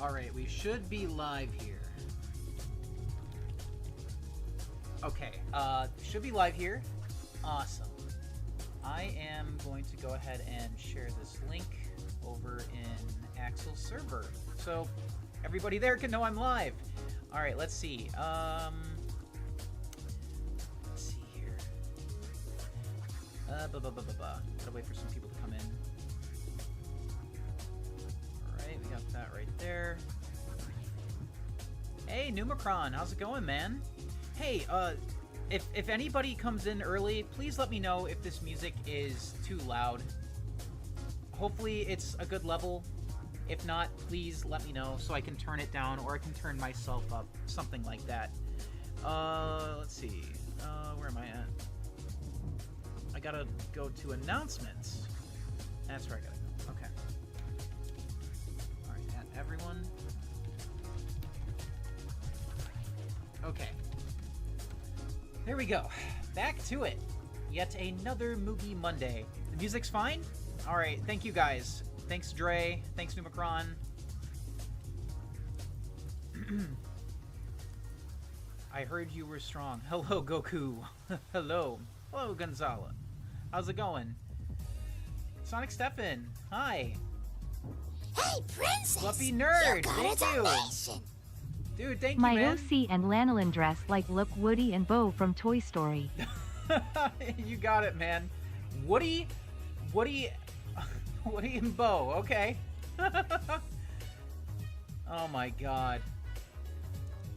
Alright, we should be live here. Okay, should be live here. Awesome. I am going to go ahead and share this link over in Axel's server. So everybody there can know I'm live. Alright, let's see. Let's see here. Gotta wait for some people to come in. Alright, we got that right there. Hey, Numacron, how's it going, man? Hey, if anybody comes in early, please let me know if this music is too loud. Hopefully it's a good level. If not, please let me know so I can turn it down or I can turn myself up, something like that. Let's see. Where am I at? I gotta go to announcements. That's where I gotta go. Okay. Alright, add everyone. Okay. There we go. Back to it. Yet another Moogie Monday. The music's fine? Alright, thank you guys. Thanks, Dre. Thanks, Numacron. I heard you were strong. Hello, Goku. Hello. Hello, Gonzala. How's it going? Sonic Stefan. Hi. Hey, Princess! Fluffy Nerd. You got Thank a you. donation. Dude, thank you, My man. OC and Lanolin dress like look Woody and Bo from Toy Story. You got it, man. Woody and Bo. Okay. Oh my god.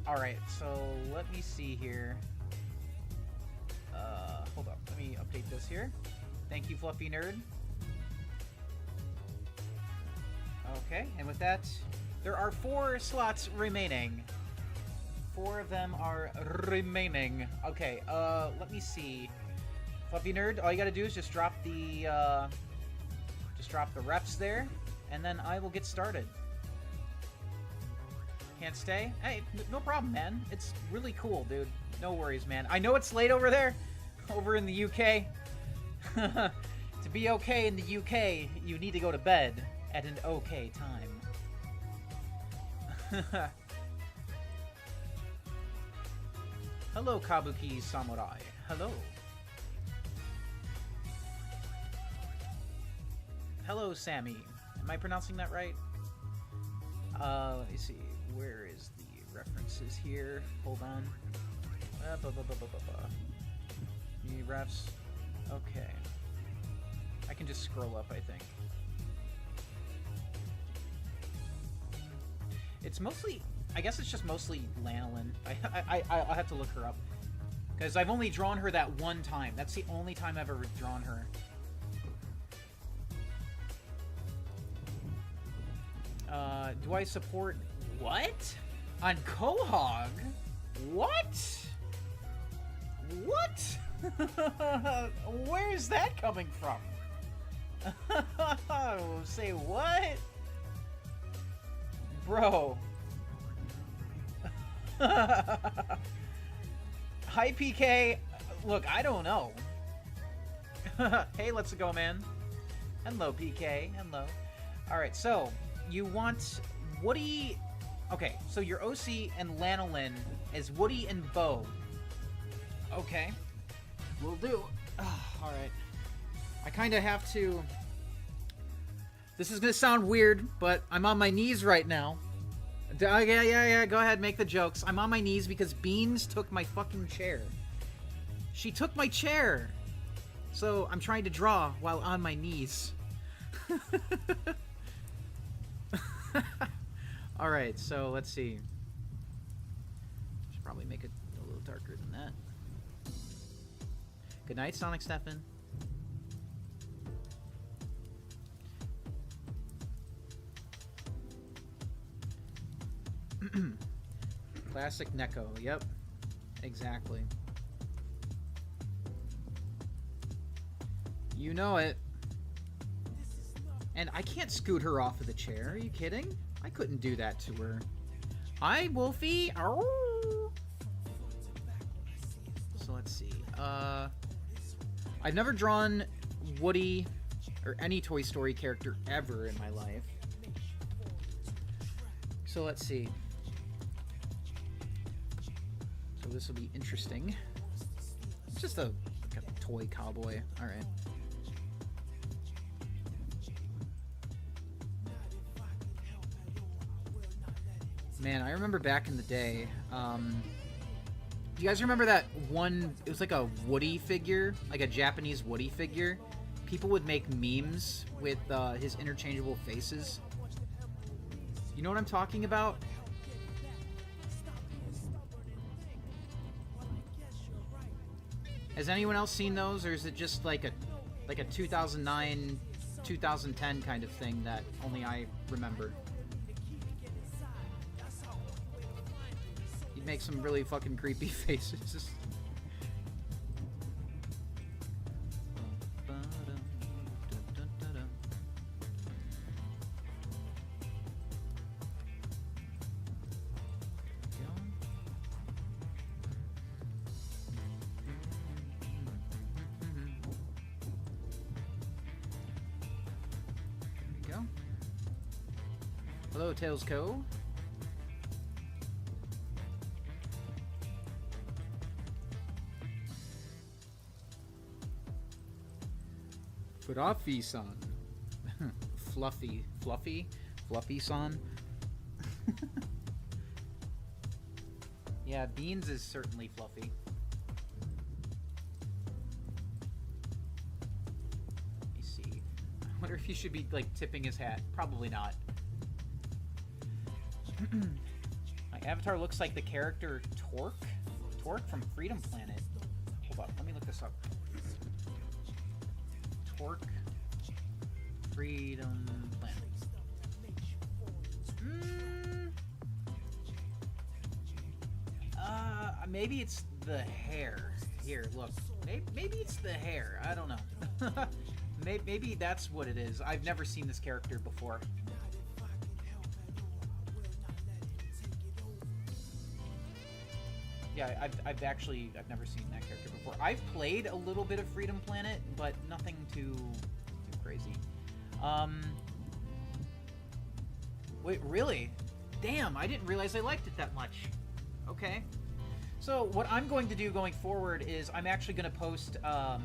Alright, so let me see here. Hold up. Let me update this here. Thank you, Fluffy Nerd. Okay, and with that, there are 4 slots remaining. 4 of them are remaining. Okay, let me see. Fluffy Nerd, all you gotta do is just drop the reps there, and then I will get started. Can't stay? Hey, no problem, man. It's really cool, dude. No worries, man. I know it's late over there, over in the UK. To be okay in the UK, you need to go to bed at an okay time. Hello, Kabuki Samurai. Hello. Hello, Sammy. Am I pronouncing that right? Let me see. Where is the references here? Hold on. The refs. Okay. I can just scroll up, I think. It's mostly... I guess it's just mostly Lanolin. I'll have to look her up. Because I've only drawn her that one time. That's the only time I've ever drawn her. Do I support... What? On Quahog? What? What? Where's that coming from? Say what? Bro. Hi, PK. Look, I don't know. Hey, let's go, man. Hello, PK. Hello. Alright, so, you want Woody... Okay, so your OC and Lanolin is Woody and Bo. Okay. Will do. Alright. I kind of have to... This is going to sound weird, but I'm on my knees right now. Yeah, go ahead, make the jokes. I'm on my knees because Beans took my fucking chair. She took my chair! So, I'm trying to draw while on my knees. Alright, so let's see. Should probably make it a little darker than that. Good night, Sonic Stefan. Classic Neko, yep. Exactly. You know it. And I can't scoot her off of the chair, are you kidding? I couldn't do that to her. Hi, Wolfie! Ow! So let's see. I've never drawn Woody or any Toy Story character ever in my life. So let's see. So this will be interesting. It's just like a toy cowboy. All right. Man, I remember back in the day. Do you guys remember that one? It was like a Woody figure, like a Japanese Woody figure. People would make memes with his interchangeable faces. You know what I'm talking about? Has anyone else seen those, or is it just like a 2009, 2010 kind of thing that only I remember? He'd make some really fucking creepy faces. Hello, Tails Co. Fluffy-san. Fluffy-san. Yeah, Beans is certainly fluffy. Let me see. I wonder if he should be, like, tipping his hat. Probably not. My avatar looks like the character Torque from Freedom Planet. Hold on, let me look this up. Torque Freedom Planet. Maybe it's the hair. Here, look. Maybe it's the hair. I don't know. Maybe that's what it is. I've never seen this character before. Yeah, I've never seen that character before. I've played a little bit of Freedom Planet, but nothing too crazy. Wait, really? Damn, I didn't realize I liked it that much. Okay. So what I'm going to do going forward is I'm actually going to post I'm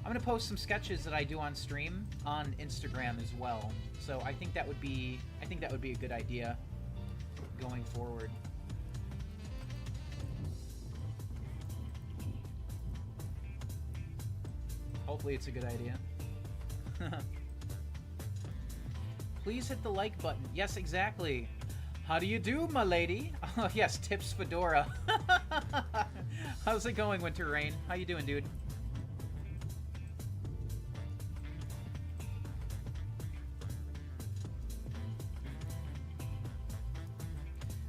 going to post some sketches that I do on stream on Instagram as well. So I think that would be a good idea going forward. Hopefully it's a good idea. Please hit the like button. Yes, exactly. How do you do, my lady? Oh, yes, Tips Fedora. How's it going, Winter Rain? How you doing, dude?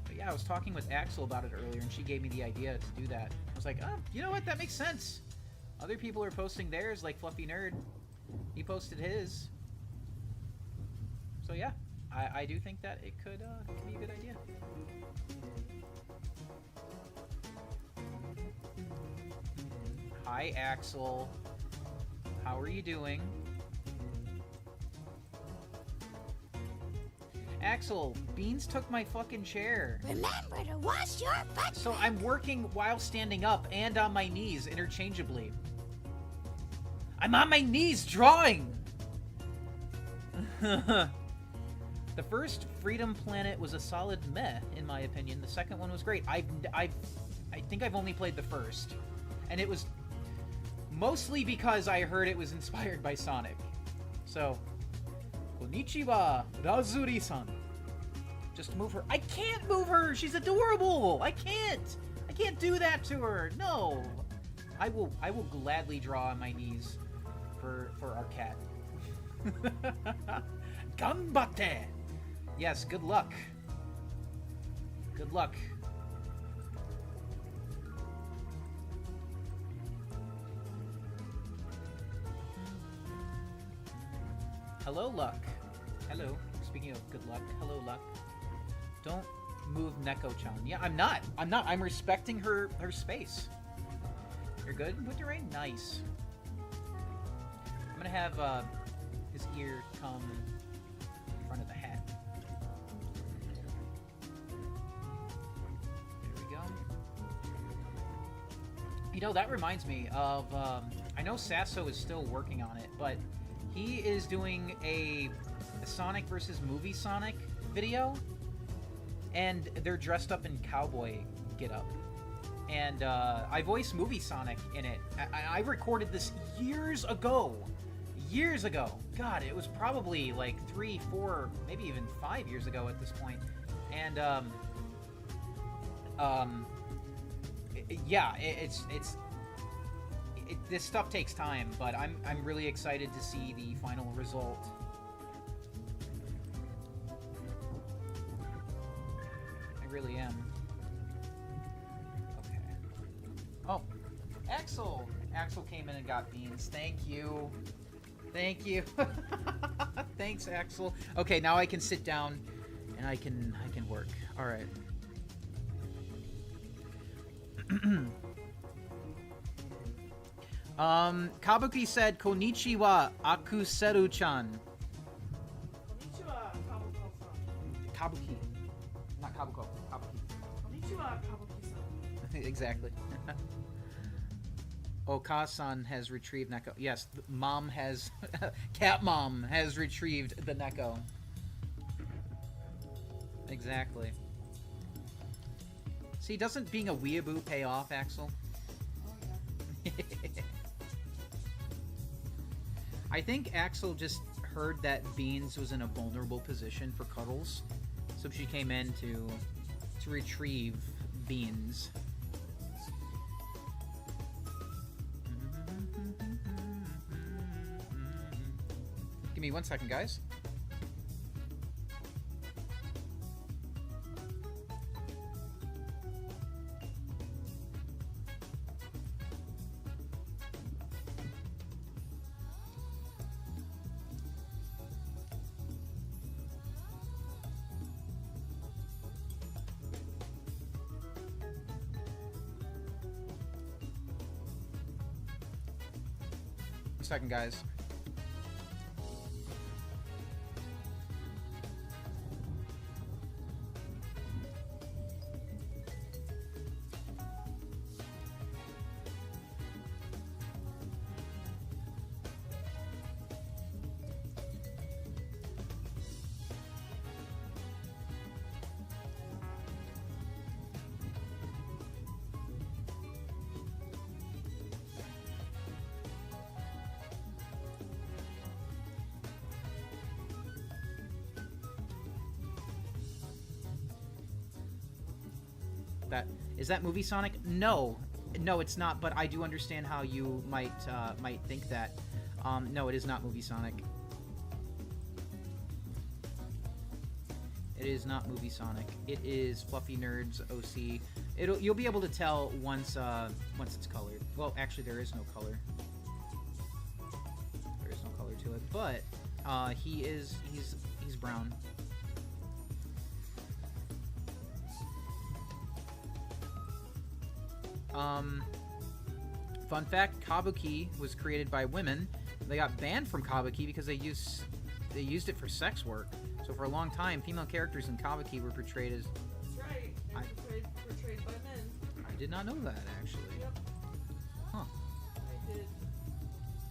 But yeah, I was talking with Axel about it earlier, and she gave me the idea to do that. I was like, oh, you know what? That makes sense. Other people are posting theirs, like Fluffy Nerd. He posted his. So yeah, I do think that it could be a good idea. Hi, Axel. How are you doing? Axel, Beans took my fucking chair. Remember to wash your butt. So I'm working while standing up and on my knees interchangeably. I'm on my knees drawing! The first Freedom Planet was a solid meh, in my opinion. The second one was great. I think I've only played the first. And it was mostly because I heard it was inspired by Sonic. So, konnichiwa, Razuri-san. Just move her. I can't move her! She's adorable! I can't do that to her! No! I will gladly draw on my knees for our cat. Ganbatte! Yes, good luck. Good luck. Hello, Luck. Hello. Speaking of good luck, hello, Luck. Don't move Neko-chan. Yeah, I'm not. I'm respecting her space. You're good? Winter Rain? Nice. I'm gonna have his ear come in front of the hat. You know, that reminds me of, I know Sasso is still working on it, but he is doing a Sonic versus Movie Sonic video, and they're dressed up in cowboy get-up. And I voiced Movie Sonic in it. I recorded this years ago. Years ago. God, it was probably like 3, 4, maybe even 5 years ago at this point. And, yeah, this stuff takes time, but I'm really excited to see the final result. I really am. Okay. Oh, Axel! Axel came in and got beans. Thank you. Thank you. Thanks, Axel. Okay, now I can sit down and I can work. All right. Kabuki said, "Konnichiwa, Akuseru-chan." Konnichiwa, Kabuko-san. Kabuki, not Kabuko. Kabuki. Konnichiwa, Kabuki-san. Exactly. Okasan has retrieved Neko. Yes, mom has. Cat mom has retrieved the Neko. Exactly. See, doesn't being a weeaboo pay off, Axel? Oh, yeah. I think Axel just heard that Beans was in a vulnerable position for cuddles, so she came in to retrieve Beans. Give me 1 second, guys. Second, guys. Is that Movie Sonic? No, it's not. But I do understand how you might think that. No, it is not Movie Sonic. It is not Movie Sonic. It is Fluffy Nerds OC. You'll be able to tell once it's colored. Well, actually, there is no color. There is no color to it. But he's brown. Fun fact, Kabuki was created by women. They got banned from Kabuki because they used it for sex work. So for a long time, female characters in Kabuki were portrayed as... That's right. They're portrayed by men. I did not know that, actually. Yep. Huh. I did.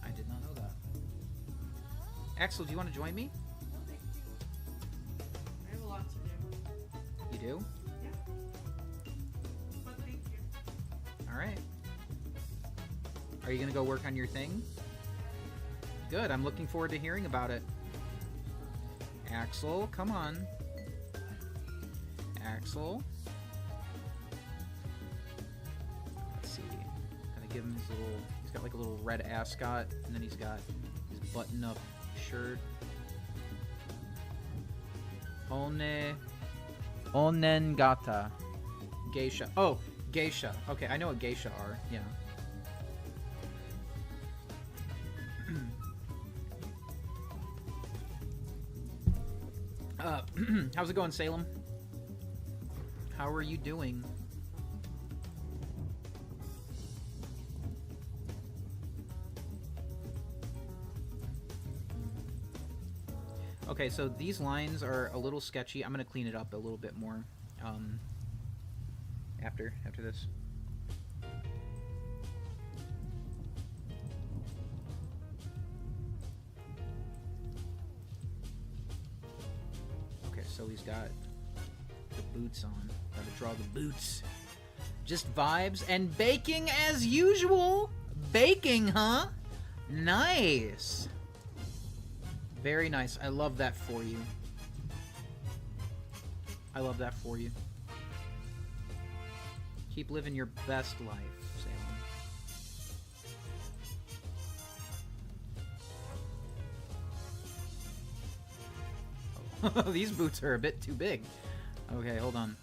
I did not know that. Axel, do you want to join me? No, thank you. I have a lot to do. You do? Yeah. But thank you. Alright. Are you going to go work on your thing? Good, I'm looking forward to hearing about it. Axel, come on. Axel. Let's see. Gotta give him his little... He's got like a little red ascot, and then he's got his button-up shirt. Onengata. Geisha. Oh, geisha. Okay, I know what geisha are. Yeah. How's it going, Salem? How are you doing? Okay, so these lines are a little sketchy. I'm gonna clean it up a little bit more after this. so he's got the boots on. Gotta draw the boots. Just vibes and baking as usual. Baking, huh? Nice. Very nice. I love that for you. I love that for you. Keep living your best life, Salem. Oh, these boots are a bit too big. Okay, hold on.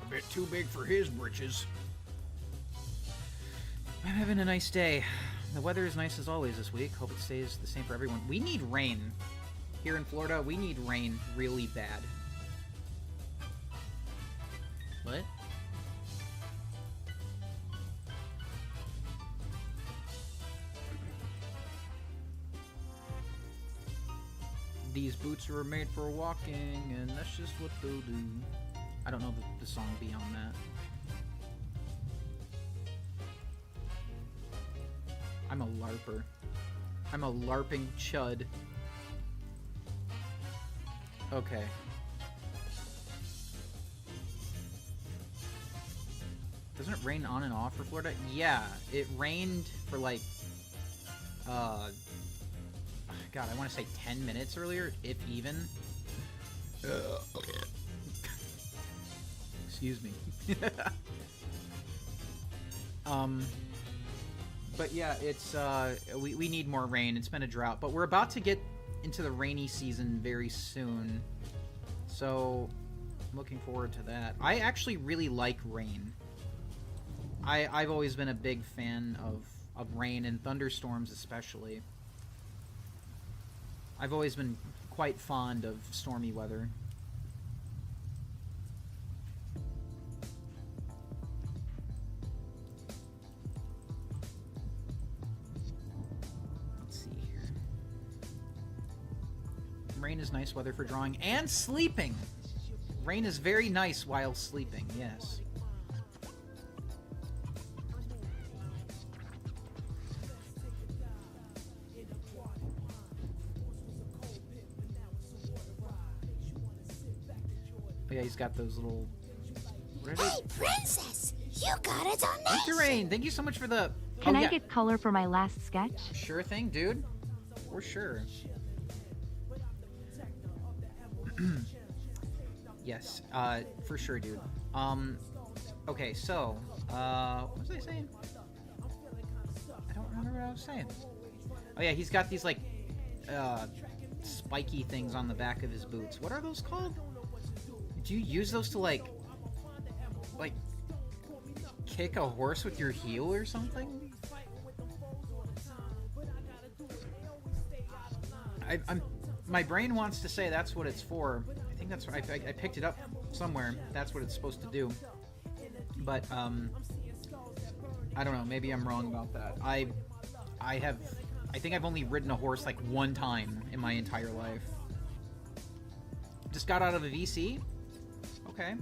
A bit too big for his britches. I'm having a nice day. The weather is nice as always this week. Hope it stays the same for everyone. We need rain. Here in Florida, we need rain really bad. What? These boots were made for walking, and that's just what they'll do. I don't know the song beyond that. I'm a LARPer. I'm a LARPing chud. Okay. Doesn't it rain on and off for Florida? Yeah, it rained for like, God, I want to say 10 minutes earlier, if even. Excuse me. But yeah, it's, we need more rain. It's been a drought, but we're about to get into the rainy season very soon. So, I'm looking forward to that. I actually really like rain. I've always been a big fan of rain and thunderstorms especially. I've always been quite fond of stormy weather. Let's see here. Rain is nice weather for drawing and sleeping. Rain is very nice while sleeping, yes. Oh yeah, he's got those little... Hey, princess! You got a donation! Rain, thank you so much for the... Can I get color for my last sketch? Sure thing, dude. For sure. Yes, for sure, dude. Okay, so, what was I saying? I don't remember what I was saying. Oh yeah, he's got these, like, spiky things on the back of his boots. What are those called? Do you use those to, like, kick a horse with your heel or something? My brain wants to say that's what it's for. I think that's what I picked it up somewhere. That's what it's supposed to do. But I don't know. Maybe I'm wrong about that. I think I've only ridden a horse like one time in my entire life. Just got out of a VC. Okay.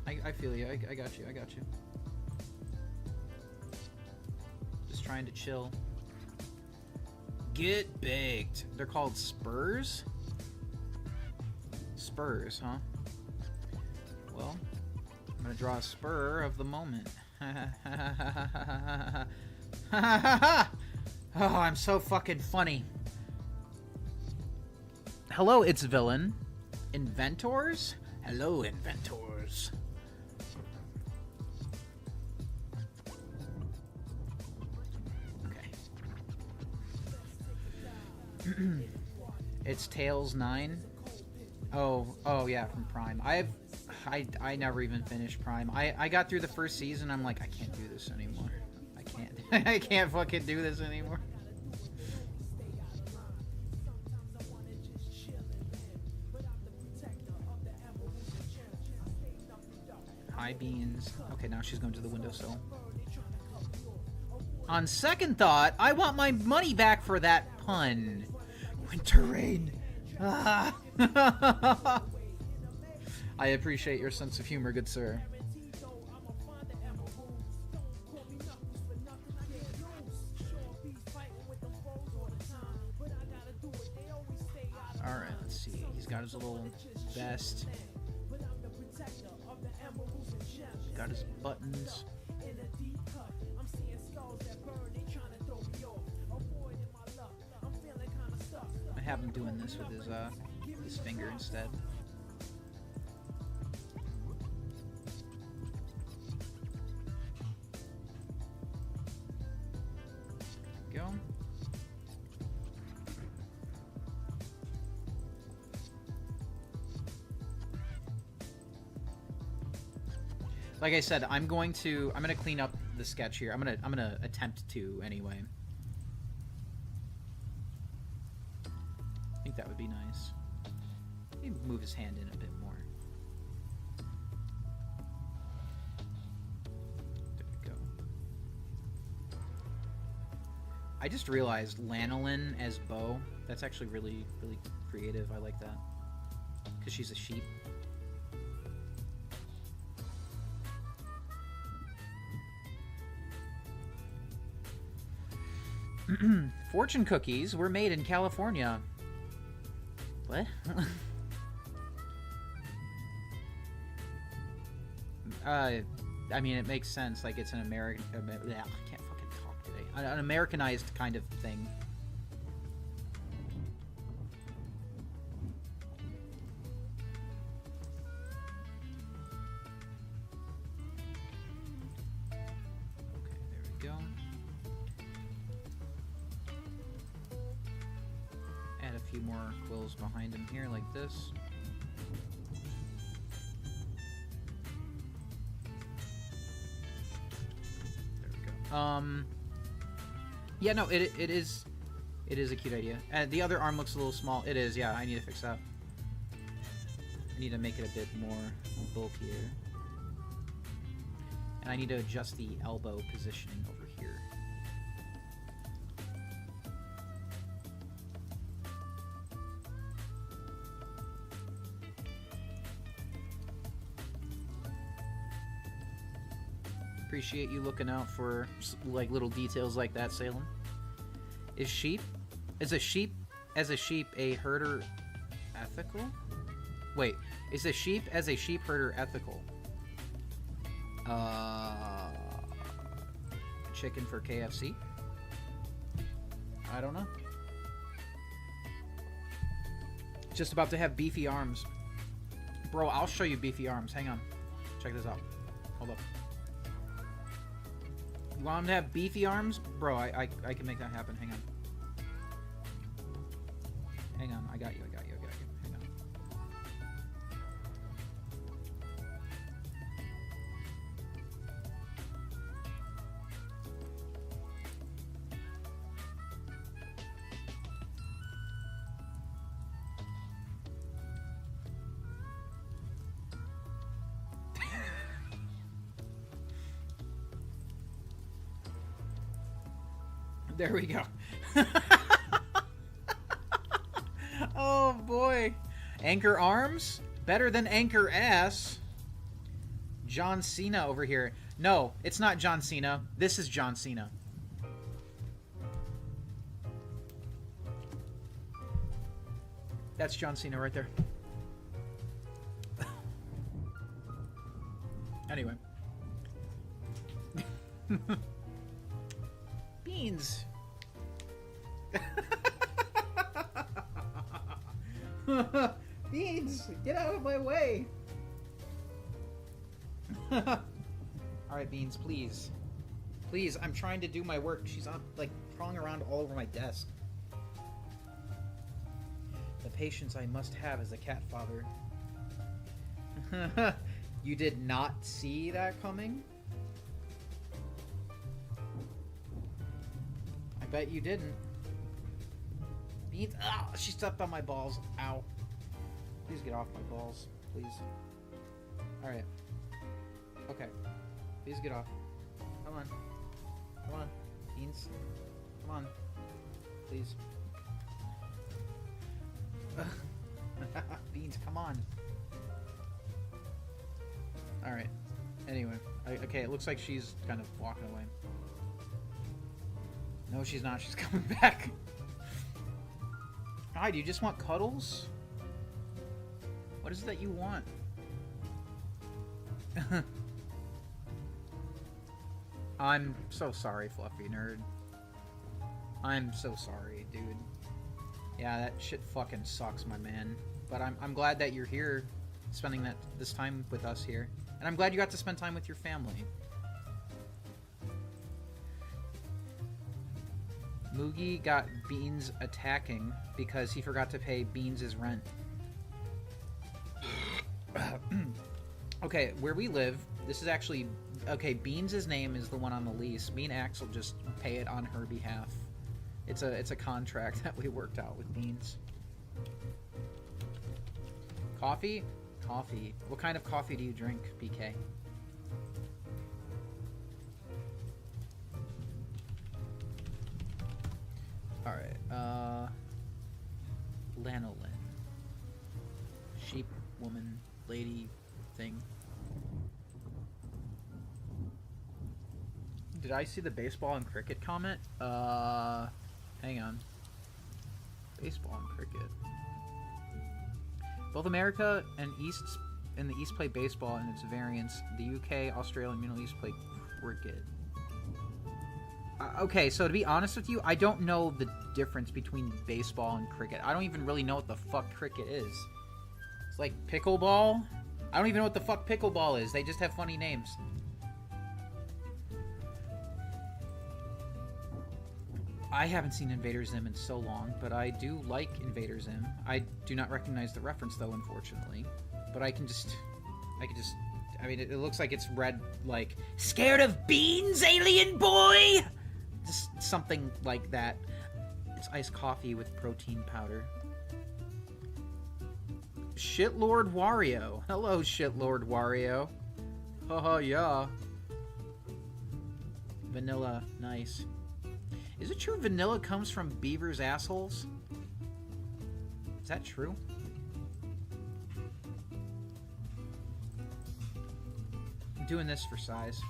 I feel you. I got you. I got you. Just trying to chill. Get baked. They're called spurs? Spurs, huh? Well, I'm gonna draw a spur of the moment. Oh, I'm so fucking funny. Hello, it's villain. Inventors? Hello, inventors. Okay. It's Tails 9. Oh yeah, from Prime. I never even finished Prime. I got through the first season. I'm like, I can't do this anymore. I can't. I can't fucking do this anymore. Hi, Beans. Okay, now she's going to the windowsill. On second thought, I want my money back for that pun. Winter rain. Ah. I appreciate your sense of humor, good sir. Alright, let's see. He's got his his little vest. Got his buttons. I have him doing this with his finger instead. Go. Like I said, I'm gonna clean up the sketch here. I'm gonna attempt to anyway. I think that would be nice. Maybe move his hand in a bit more. There we go. I just realized lanolin as Bo. That's actually really, really creative. I like that. Because she's a sheep. Fortune cookies were made in California. What? I mean, it makes sense. Like, it's an American... I can't fucking talk today. An Americanized kind of thing. Okay, there we go. Add a few more quills behind him here, like this. There we go. Yeah, no, it is a cute idea. The other arm looks a little small. It is, yeah. I need to fix that. I need to make it a bit more bulkier, and I need to adjust the elbow positioning over here. Appreciate you looking out for like little details like that, Salem. Is a sheep a herder ethical? Wait, is a sheep as a sheep herder ethical? Chicken for KFC? I don't know. Just about to have beefy arms. Bro, I'll show you beefy arms. Hang on. Check this out. Hold up. You want him to have beefy arms? Bro, I can make that happen. Hang on. Hang on. I got you. Hang on. There we go. Oh boy. Anchor arms? Better than anchor ass. John Cena over here. No, it's not John Cena. This is John Cena. That's John Cena right there. Anyway. Beans. Beans, get out of my way. Alright, Beans, please. Please, I'm trying to do my work. She's on, like, crawling around all over my desk. The patience I must have as a cat father. You did not see that coming? I bet you didn't. Beans. Ah, she stepped on my balls. Ow. Please get off my balls. Please. Alright. Okay. Please get off. Come on. Come on. Beans. Come on. Please. Beans, come on. Alright. Anyway. Okay, it looks like she's kind of walking away. No, she's not. She's coming back. Hi, do you just want cuddles? What is it that you want? I'm so sorry, Fluffy Nerd. I'm so sorry, dude. Yeah, that shit fucking sucks, my man. But I'm glad that you're here, spending this time with us here. And I'm glad you got to spend time with your family. Moogie got Beans attacking because he forgot to pay Beans' rent. Okay, where we live, this is actually... Okay, Beans' name is the one on the lease. Me and Axel just pay it on her behalf. It's a contract that we worked out with Beans. Coffee? Coffee. What kind of coffee do you drink, PK? Alright, lanolin. Sheep, woman, lady, thing. Did I see the baseball and cricket comment? Hang on. Baseball and cricket. Both America and the East play baseball and its variants. The UK, Australia, and Middle East play cricket. Okay, so to be honest with you, I don't know the difference between baseball and cricket. I don't even really know what the fuck cricket is. It's like pickleball? I don't even know what the fuck pickleball is. They just have funny names. I haven't seen Invader Zim in so long, but I do like Invader Zim. I do not recognize the reference, though, unfortunately. But I can just... I mean, it looks like it's read, like, "Scared of beans, alien boy?" Just something like that. It's iced coffee with protein powder. Shitlord Wario. Hello, Shitlord Wario. Haha, yeah. Vanilla, nice. Is it true vanilla comes from beavers' assholes? Is that true? I'm doing this for size.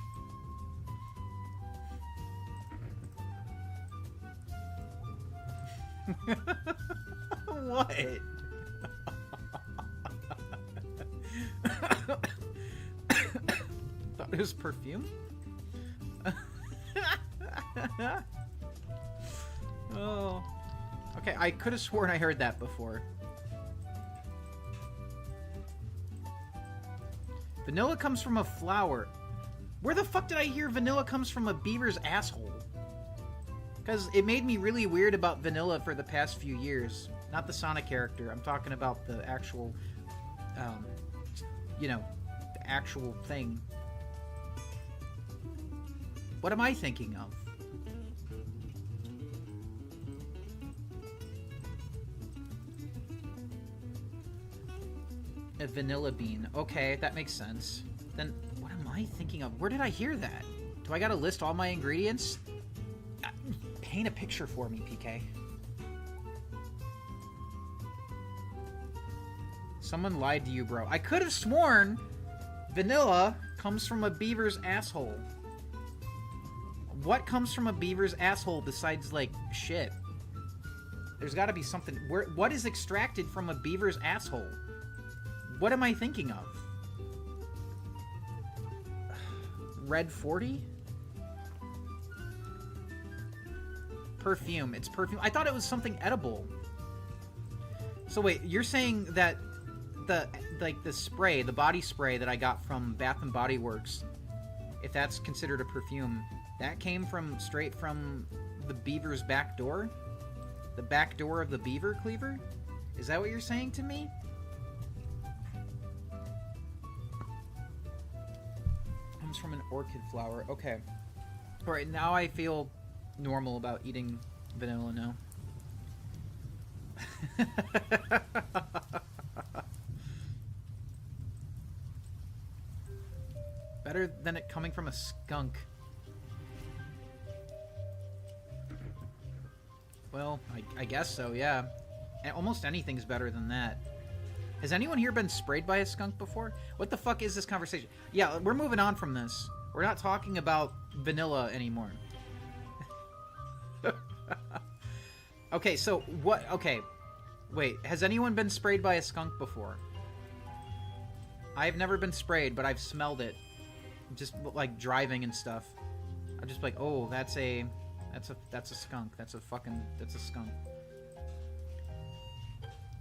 What? Thought it was perfume? Oh. Okay, I could have sworn I heard that before. Vanilla comes from a flower. Where the fuck did I hear vanilla comes from a beaver's asshole? Because it made me really weird about vanilla for the past few years. Not the Sonic character. I'm talking about the actual, you know, the actual thing. What am I thinking of? A vanilla bean. Okay, that makes sense. Then what am I thinking of? Where did I hear that? Do I gotta list all my ingredients? Paint a picture for me, PK. Someone lied to you, bro. I could have sworn vanilla comes from a beaver's asshole. What comes from a beaver's asshole besides, like, shit? There's gotta be something. What is extracted from a beaver's asshole? What am I thinking of? Red 40? Perfume. It's perfume. I thought it was something edible. So wait, you're saying that the spray, the body spray that I got from Bath and Body Works, if that's considered a perfume, that came straight from the beaver's back door? The back door of the beaver cleaver? Is that what you're saying to me? Comes from an orchid flower. Okay. Alright, now I feel normal about eating vanilla now. Better than it coming from a skunk. Well, I guess so, yeah. And almost anything's better than that. Has anyone here been sprayed by a skunk before? What the fuck is this conversation? Yeah, we're moving on from this. We're not talking about vanilla anymore. Okay, so what? Okay, wait. Has anyone been sprayed by a skunk before? I've never been sprayed, but I've smelled it. Just like driving and stuff. I'm just like, oh, that's a skunk. That's a skunk.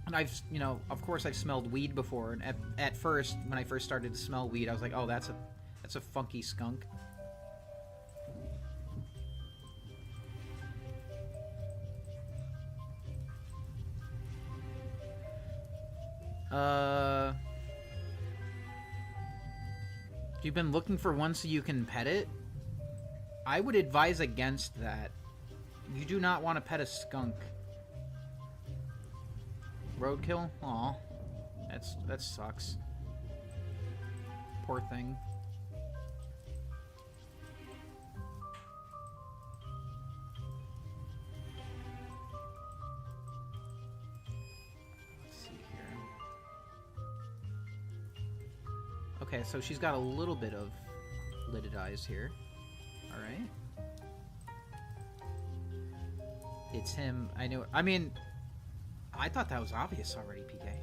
And I've, you know, of course I've smelled weed before, and at first, when I first started to smell weed, I was like, oh, that's a funky skunk. You've been looking for one so you can pet it? I would advise against that. You do not want to pet a skunk. Roadkill? Aw. That sucks. Poor thing. Let's see here. Okay, so she's got a little bit of lidded eyes here. Alright. It's him. I knew it. I mean, I thought that was obvious already, PK.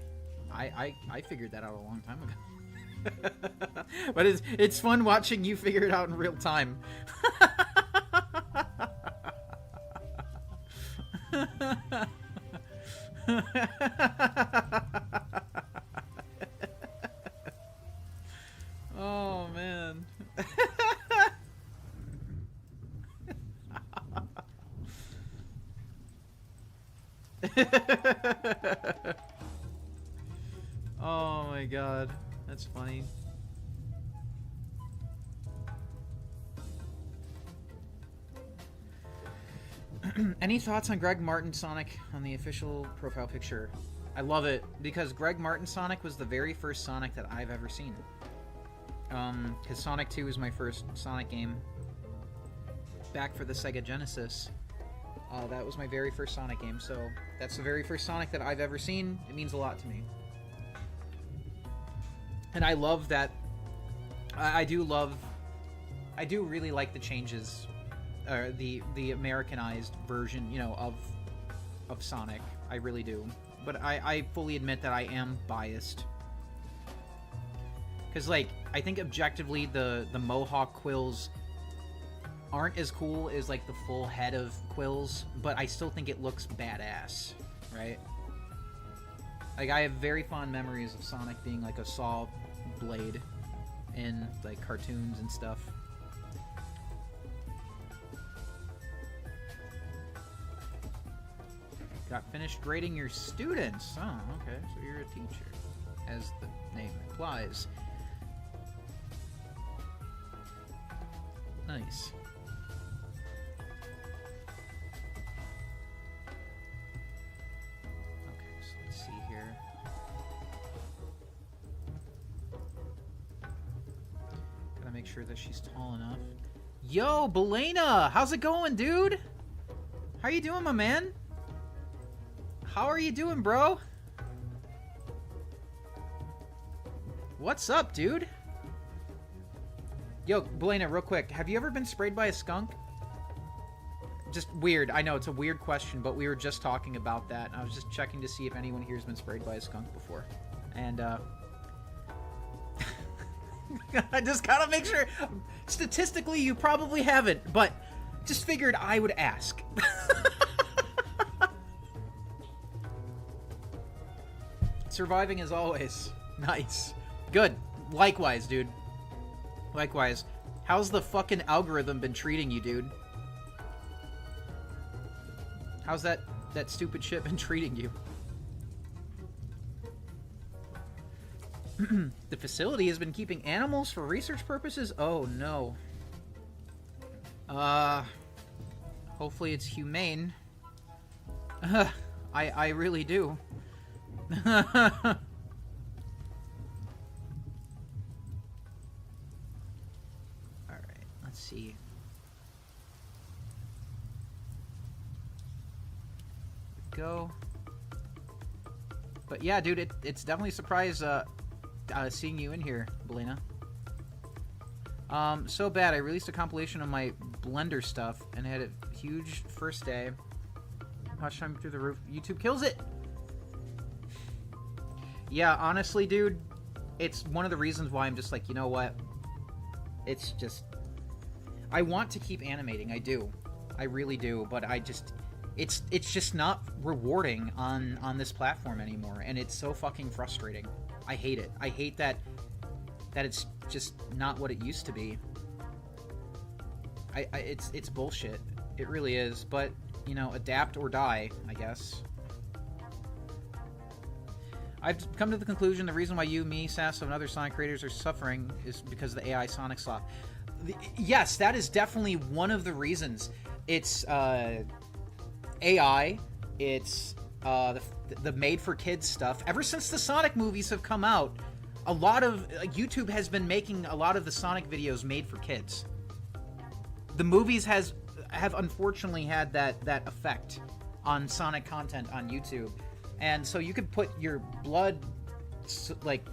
I figured that out a long time ago. But it's fun watching you figure it out in real time. Oh, man. Oh my god, that's funny. Any thoughts on Greg Martin Sonic on the official profile picture? I love it because Greg Martin Sonic was the very first Sonic that I've ever seen. Because Sonic 2 was my first Sonic game back for the Sega Genesis. That was my very first Sonic game, so that's the very first Sonic that I've ever seen. It means a lot to me. And I love that. I do really like the changes, the Americanized version, you know, of Sonic. I really do. But I fully admit that I am biased. Because, like, I think objectively the Mohawk quills aren't as cool as, like, the full head of quills, but I still think it looks badass, right? Like, I have very fond memories of Sonic being, like, a saw blade in, like, cartoons and stuff. Got finished grading your students. Oh, okay, so you're a teacher, as the name implies. Nice. Okay, so let's see here. Gotta make sure that she's tall enough. Yo, Belena! How's it going, dude? How you doing, my man? How are you doing, bro? What's up, dude? Yo, Belena, real quick. Have you ever been sprayed by a skunk? Just weird. I know, it's a weird question, but we were just talking about that. I was just checking to see if anyone here has been sprayed by a skunk before. And, I just gotta make sure. Statistically, you probably haven't, but just figured I would ask. Surviving as always. Nice. Good. Likewise, dude. Likewise. How's the fucking algorithm been treating you, dude? How's that stupid shit been treating you? The facility has been keeping animals for research purposes? Oh, no. Hopefully it's humane. I really do. Alright, let's see. Go. But yeah, dude, it's definitely a surprise seeing you in here, Belena. So bad. I released a compilation of my Blender stuff and had a huge first day. Watch time through the roof. YouTube kills it! Yeah, honestly, dude, it's one of the reasons why I'm just like, you know what? It's just, I want to keep animating. I do. I really do. But I just, it's just not rewarding on this platform anymore. And it's so fucking frustrating. I hate it. I hate that it's just not what it used to be. It's bullshit. It really is. But, you know, adapt or die, I guess. I've come to the conclusion the reason why you, me, Sasso, and other Sonic creators are suffering is because of the AI Sonic slop. Yes, that is definitely one of the reasons. It's AI. It's the made-for-kids stuff. Ever since the Sonic movies have come out, a lot of YouTube has been making a lot of the Sonic videos made for kids. The movies have unfortunately had that effect on Sonic content on YouTube. And so you could put your blood, sweat,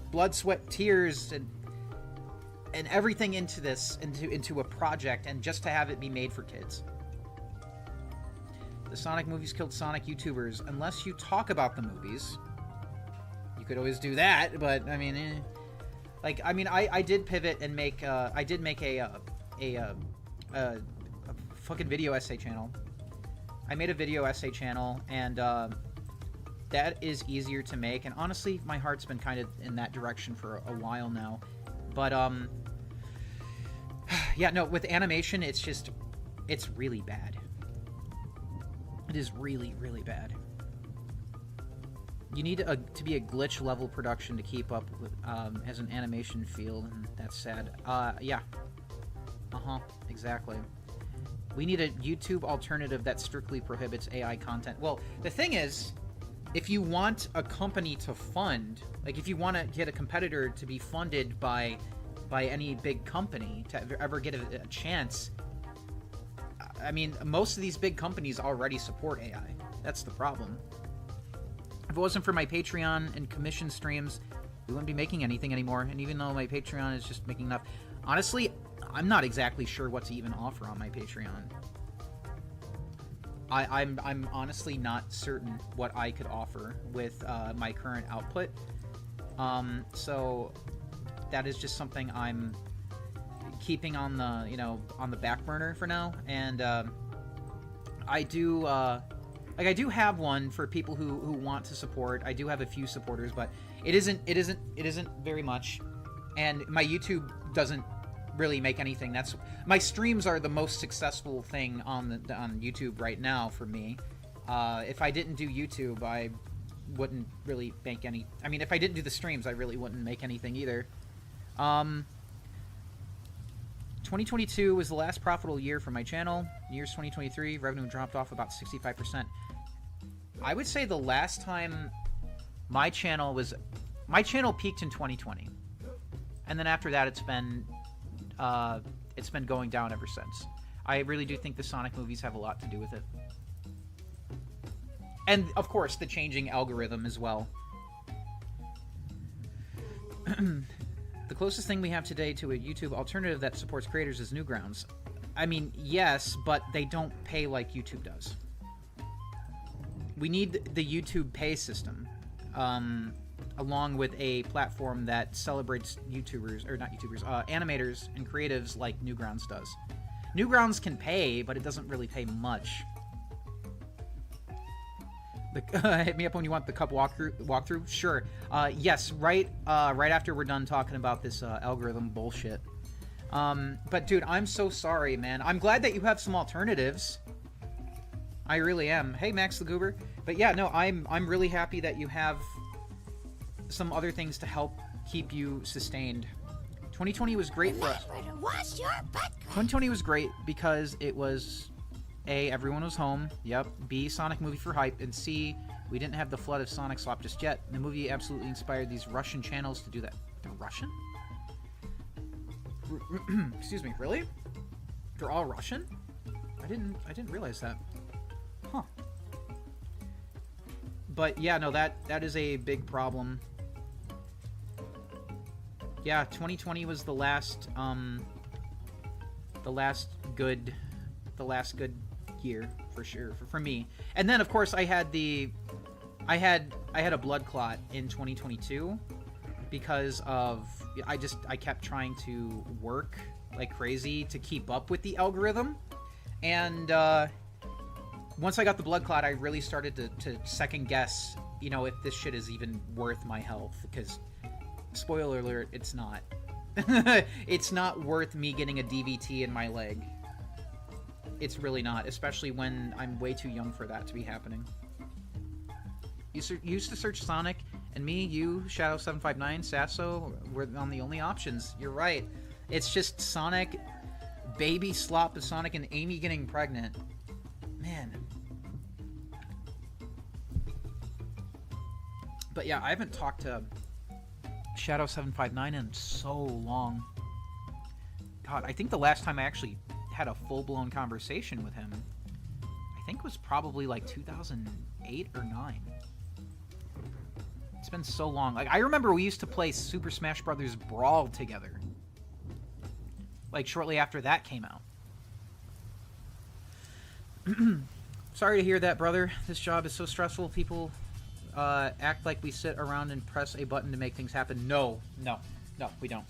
tears, and everything into this, into a project, and just to have it be made for kids. The Sonic movies killed Sonic YouTubers. Unless you talk about the movies, you could always do that. But I mean, I did pivot and make a fucking video essay channel. I made a video essay channel, and that is easier to make, and honestly, my heart's been kind of in that direction for a while now. But, yeah, no, with animation, it's really bad. It is really, really bad. You need to be a glitch-level production to keep up with, as an animation field, and that's sad. Yeah. Uh-huh, exactly. We need a YouTube alternative that strictly prohibits AI content. Well, the thing is, if you want a company to fund, like if you want to get a competitor to be funded by any big company to ever get a chance, I mean, most of these big companies already support AI. That's the problem. If it wasn't for my Patreon and commission streams, we wouldn't be making anything anymore. And even though my Patreon is just making enough, honestly, I'm not exactly sure what to even offer on my Patreon. I'm honestly not certain what I could offer with my current output. So that is just something I'm keeping on the back burner for now. And I do have one for people who want to support. I do have a few supporters, but it isn't very much. And my YouTube doesn't really make anything. That's my streams are the most successful thing on YouTube right now for me. If I didn't do YouTube, I wouldn't really make any. I mean, if I didn't do the streams, I really wouldn't make anything either. 2022 was the last profitable year for my channel. Years 2023, revenue dropped off about 65%. I would say the last time my channel peaked in 2020, and then after that, it's been going down ever since. I really do think the Sonic movies have a lot to do with it. And, of course, the changing algorithm as well. The closest thing we have today to a YouTube alternative that supports creators is Newgrounds. I mean, yes, but they don't pay like YouTube does. We need the YouTube pay system, along with a platform that celebrates animators and creatives like Newgrounds does. Newgrounds can pay, but it doesn't really pay much. Hit me up when you want the cup walkthrough. Sure. Yes, right after we're done talking about this algorithm bullshit. But dude, I'm so sorry, man. I'm glad that you have some alternatives. I really am. Hey, Max the Goober. But yeah, no, I'm really happy that you have some other things to help keep you sustained. 2020 was great for us. 2020 was great because it was A, everyone was home. Yep. B, Sonic movie for hype. And C, we didn't have the flood of Sonic slop just yet. The movie absolutely inspired these Russian channels to do that. They're Russian? Excuse me, really? They're all Russian? I didn't realize that. Huh. But yeah, no, that is a big problem. Yeah, 2020 was the last good year for sure for me. And then of course I had a blood clot in 2022, because of I kept trying to work like crazy to keep up with the algorithm, and once I got the blood clot, I really started to second guess, you know, if this shit is even worth my health, because spoiler alert, it's not. It's not worth me getting a DVT in my leg. It's really not, especially when I'm way too young for that to be happening. You used to search Sonic, and me, you, Shadow759, Sasso, were on the only options. You're right. It's just Sonic, baby slop of Sonic, and Amy getting pregnant. Man. But yeah, I haven't talked to Shadow759 in so long. God, I think the last time I actually had a full-blown conversation with him, I think was probably like 2008 or 9. It's been so long. Like, I remember we used to play Super Smash Bros. Brawl together. Like, shortly after that came out. Sorry to hear that, brother. This job is so stressful. People act like we sit around and press a button to make things happen. No, we don't.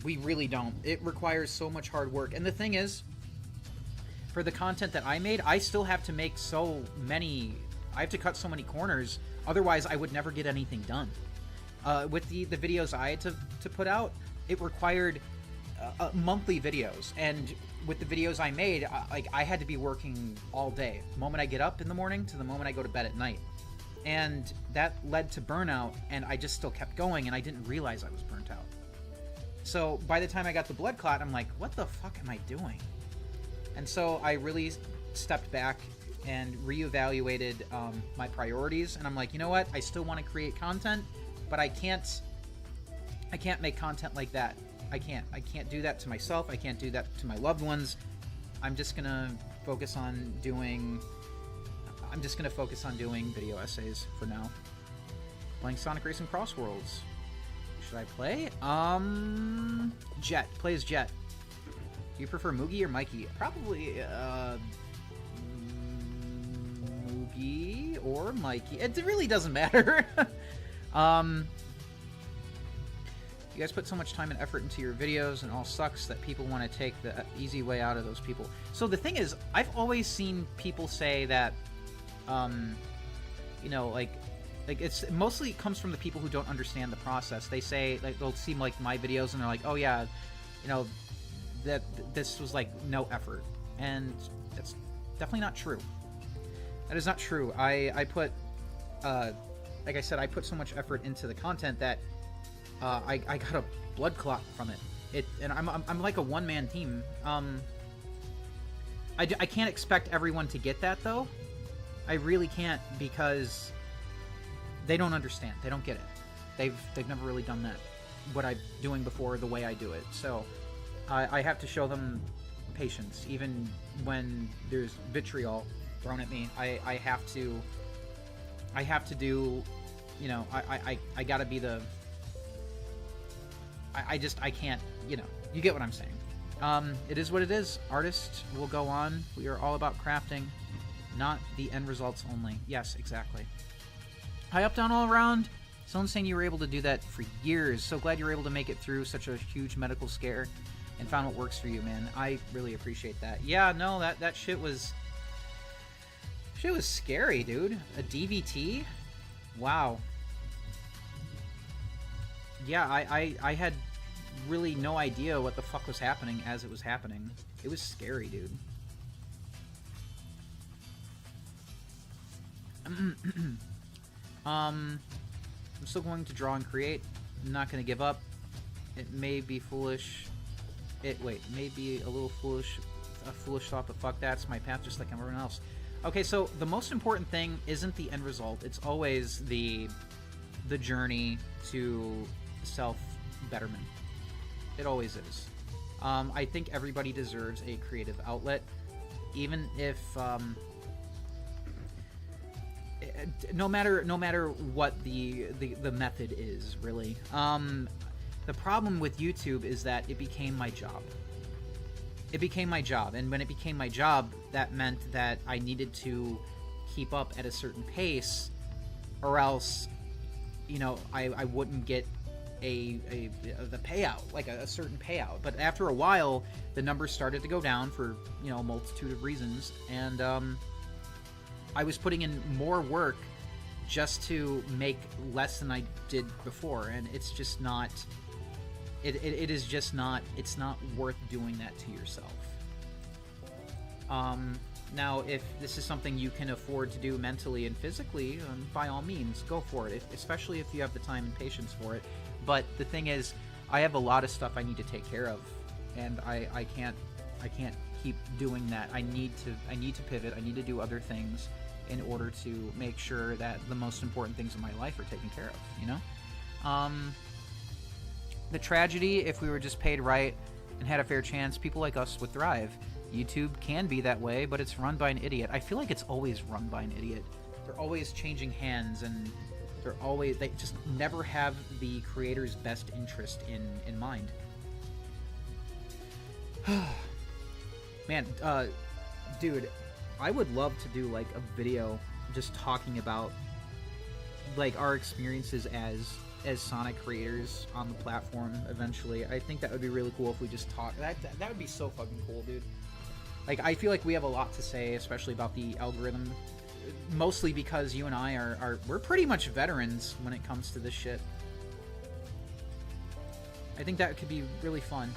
We really don't. It requires so much hard work. And the thing is, for the content that I made, I still have to make so many... I have to cut so many corners. Otherwise, I would never get anything done. With the videos I had to put out, it required monthly videos. And with the videos I made, I had to be working all day. The moment I get up in the morning to the moment I go to bed at night. And that led to burnout, and I just still kept going, and I didn't realize I was burnt out. So by the time I got the blood clot, I'm like, what the fuck am I doing? And so I really stepped back and reevaluated my priorities, and I'm like, you know what? I still want to create content, but I can't make content like that. I can't do that to myself. I can't do that to my loved ones. I'm just gonna focus on doing video essays for now. Playing Sonic Racing Cross Worlds. Should I play? Jet. Play as Jet. Do you prefer Moogie or Mikey? Probably, Moogie or Mikey. It really doesn't matter. You guys put so much time and effort into your videos, and it all sucks that people want to take the easy way out of those people. So the thing is, I've always seen people say that, you know, like it's mostly comes from the people who don't understand the process. They say, like, they'll see like my videos and they're like, oh yeah, you know, that this was like no effort, and that's definitely not true. That is not true. I put, like I said, I put so much effort into the content that I got a blood clot from it. And I'm like a one-man team. I can't expect everyone to get that though. I really can't, because they don't understand. They don't get it. They've never really done that, what I'm doing before, the way I do it. So I have to show them patience, even when there's vitriol thrown at me. I have to do, you know, I gotta be the... I can't, you know, you get what I'm saying. It is what it is. Artists will go on. We are all about crafting, not the end results only. Yes, exactly. Hi, up, down, all around. Someone's saying you were able to do that for years. So glad you were able to make it through such a huge medical scare and found what works for you, man. I really appreciate that. Yeah, no, that shit was scary, dude. A DVT? Wow. Yeah, I had really no idea what the fuck was happening as it was happening. It was scary, dude. I'm still going to draw and create. I'm not going to give up. It may be foolish. It may be a little foolish, a foolish thought, but fuck that. It's my path just like everyone else. Okay, so the most important thing isn't the end result. It's always the journey to self-betterment. It always is. I think everybody deserves a creative outlet, even if no matter what the method is, really. The problem with YouTube is that it became my job. It became my job, and when it became my job, that meant that I needed to keep up at a certain pace, or else you know, I wouldn't get the payout, like a certain payout. But after a while, the numbers started to go down for, you know, a multitude of reasons, and I was putting in more work just to make less than I did before, and it's just not. It is just not. It's not worth doing that to yourself. Now, if this is something you can afford to do mentally and physically, by all means, go for it, especially if you have the time and patience for it. But the thing is, I have a lot of stuff I need to take care of, and I can't keep doing that. I need to pivot. I need to do other things in order to make sure that the most important things in my life are taken care of, you know? The tragedy, if we were just paid right and had a fair chance, people like us would thrive. YouTube can be that way, but it's run by an idiot. I feel like it's always run by an idiot. They're always changing hands, and they just never have the creator's best interest in mind. Man, dude, I would love to do like a video just talking about like our experiences as Sonic creators on the platform eventually. I think that would be really cool if we just talk. That would be so fucking cool, dude. Like, I feel like we have a lot to say, especially about the algorithm, mostly because you and I we're pretty much veterans when it comes to this shit. I think that could be really fun.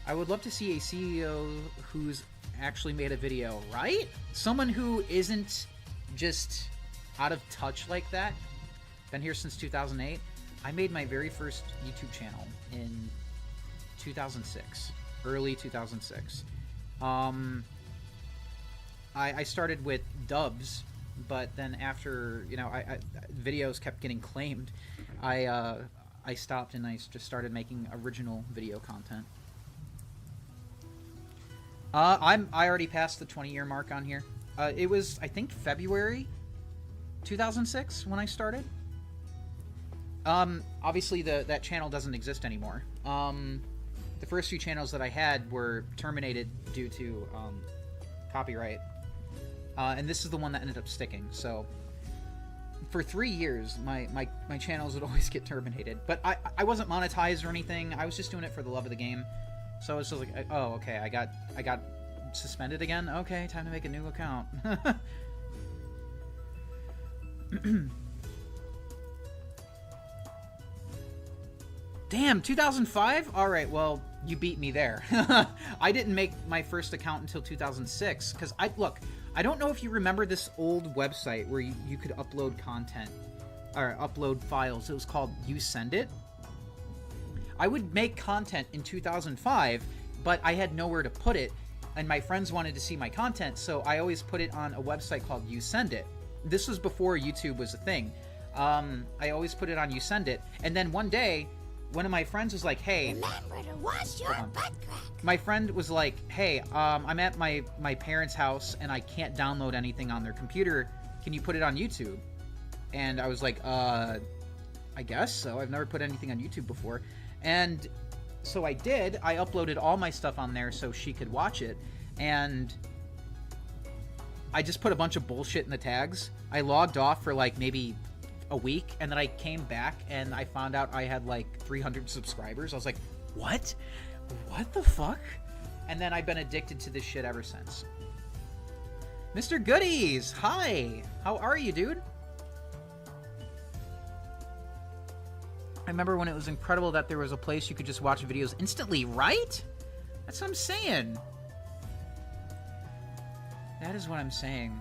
I would love to see a CEO who's actually made a video, right? Someone who isn't just out of touch like that. Been here since 2008. I made my very first YouTube channel in 2006, early 2006. I started with dubs, but then after, you know, videos kept getting claimed, I stopped and I just started making original video content. I already passed the 20-year mark on here. It was, I think, February 2006 when I started. Obviously that channel doesn't exist anymore. The first few channels that I had were terminated due to copyright, and this is the one that ended up sticking. So for 3 years, my channels would always get terminated, but I wasn't monetized or anything. I was just doing it for the love of the game. So it's just like, oh, okay, I got suspended again. Okay, time to make a new account. Damn, 2005? Alright, well, you beat me there. I didn't make my first account until 2006, because I don't know if you remember this old website where you could upload content, or upload files. It was called You Send It. I would make content in 2005, but I had nowhere to put it, and my friends wanted to see my content, so I always put it on a website called You Send It. This was before YouTube was a thing. I always put it on You Send It, and then one day, one of my friends was like, hey... Remember to wash your butt crack. My friend was like, hey, I'm at my parents' house, and I can't download anything on their computer. Can you put it on YouTube? And I was like, I guess so. I've never put anything on YouTube before. And so I did. I uploaded all my stuff on there so she could watch it. And I just put a bunch of bullshit in the tags. I logged off for like maybe a week, and then I came back and I found out I had like 300 subscribers. I was like, what? What the fuck? And then I've been addicted to this shit ever since. Mr. Goodies! Hi! How are you, dude? I remember when it was incredible that there was a place you could just watch videos instantly, right? That's what I'm saying. That is what I'm saying.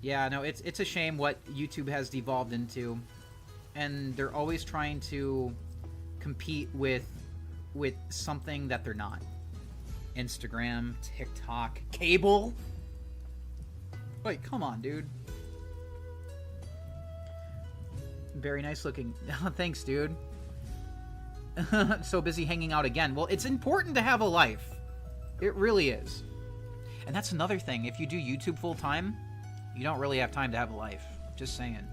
Yeah, no, it's a shame what YouTube has devolved into, and they're always trying to compete with something that they're not. Instagram, TikTok, cable. Wait, come on, dude. Very nice looking. Thanks, dude. So busy hanging out again. Well, it's important to have a life. It really is. And that's another thing. If you do YouTube full time, you don't really have time to have a life. Just saying.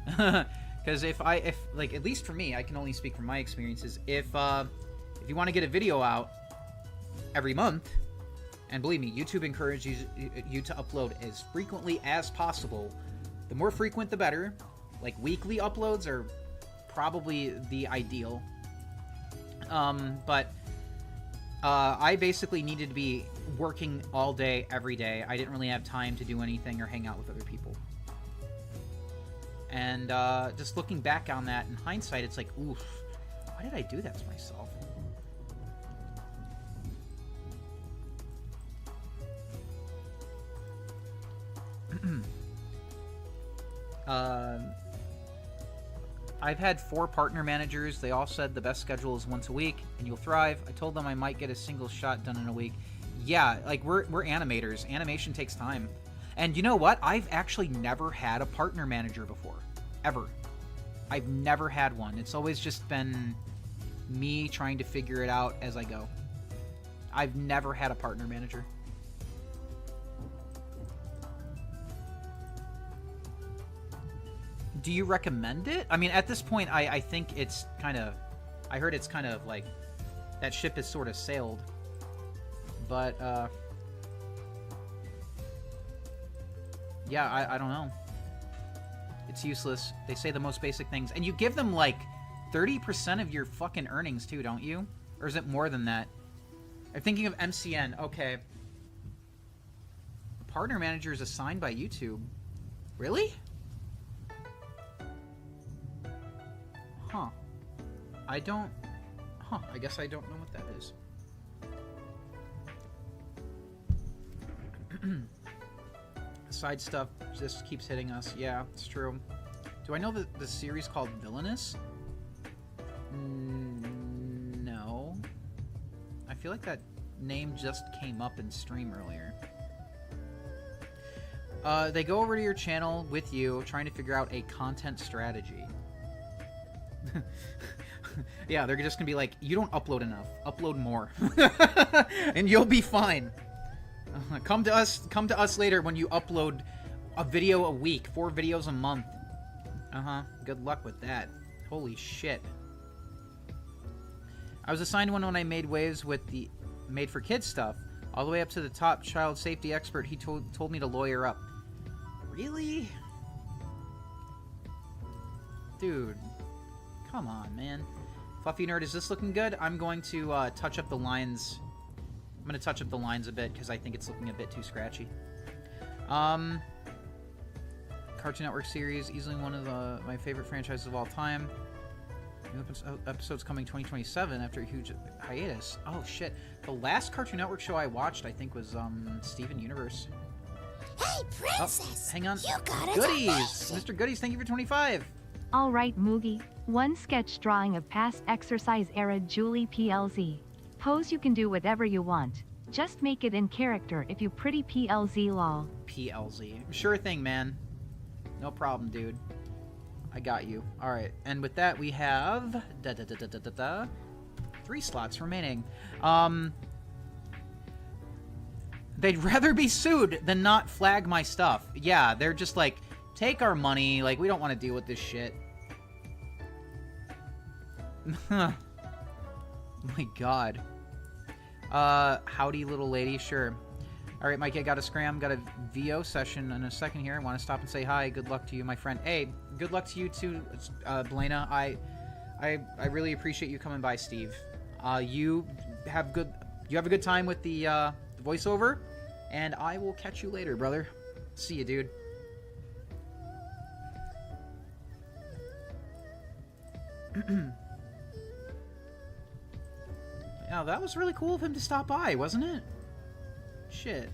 Because if like, at least for me, I can only speak from my experiences. If you want to get a video out every month, and believe me, YouTube encourages you to upload as frequently as possible, The more frequent, the better. Like, weekly uploads are probably the ideal. But I basically needed to be working all day, every day. I didn't really have time to do anything or hang out with other people. And just looking back on that in hindsight, it's like, oof, why did I do that to myself? I've had 4 partner managers. They all said the best schedule is once a week, and you'll thrive. I told them I might get a single shot done in a week. Yeah, like, we're animators. Animation takes time. And you know what? I've actually never had a partner manager before. Ever. I've never had one. It's always just been me trying to figure it out as I go. I've never had a partner manager. Do you recommend it? I mean, at this point, I think it's kind of... I heard it's kind of like... That ship has sort of sailed. But, yeah, I don't know. It's useless. They say the most basic things. And you give them, like, 30% of your fucking earnings, too, don't you? Or is it more than that? I'm thinking of MCN. Okay. The partner manager is assigned by YouTube. Really? Huh. I don't... Huh. I guess I don't know what that is. Side stuff just keeps hitting us. Yeah, it's true. Do I know the series called Villainous? No. I feel like that name just came up in stream earlier. They go over to your channel with you, trying to figure out a content strategy. Yeah, they're just gonna be like, you don't upload enough. Upload more. And you'll be fine. Come to us later when you upload a video a week, 4 videos a month. Good luck with that. Holy shit. I was assigned one when I made waves with the Made for Kids stuff. All the way up to the top child safety expert. He told me to lawyer up. Really? Dude. Come on, man. Fluffy Nerd, is this looking good? I'm going to touch up the lines. I'm going to touch up the lines a bit because I think it's looking a bit too scratchy. Cartoon Network series, easily one of my favorite franchises of all time. New episodes coming 2027 after a huge hiatus. Oh, shit. The last Cartoon Network show I watched, I think, was Steven Universe. Hey, princess! Oh, hang on. You got a Goodies! donation. Mr. Goodies, thank you for 25. Alright Moogie, one sketch drawing of past exercise era Julie PLZ. Pose you can do whatever you want. Just make it in character if you pretty PLZ lol. PLZ. Sure thing, man. No problem, dude. I got you. Alright, and with that we have... 3 slots remaining. They'd rather be sued than not flag my stuff. Yeah, they're just like, take our money. Like, we don't want to deal with this shit. My god. Howdy, little lady. Sure. Alright, Mike, I got a scram. Got a VO session in a second here. I want to stop and say hi. Good luck to you, my friend. Hey, good luck to you too, Belena. I really appreciate you coming by, Steve. You have a good time with the voiceover, and I will catch you later, brother. See you, dude. Yeah, that was really cool of him to stop by, wasn't it? Shit.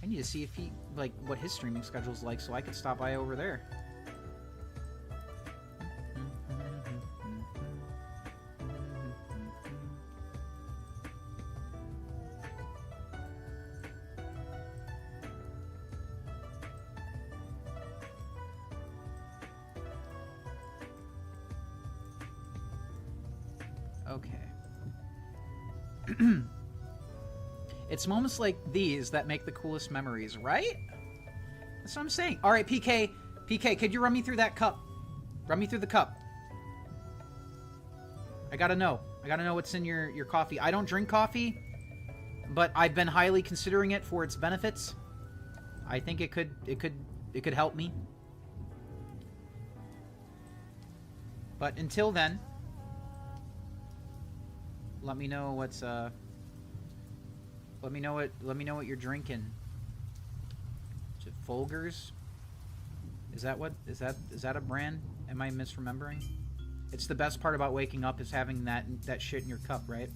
I need to see if he, like, what his streaming schedule's like so I could stop by over there. Okay. It's moments like these that make the coolest memories, right? That's what I'm saying. All right, PK. PK, could you run me through that cup? Run me through the cup. I gotta know. I gotta know what's in your coffee. I don't drink coffee, but I've been highly considering it for its benefits. I think it could help me. But until then, let me know what's let me know what you're drinking. Is it Folgers? Is that a brand? Am I misremembering? It's the best part about waking up is having that shit in your cup, right?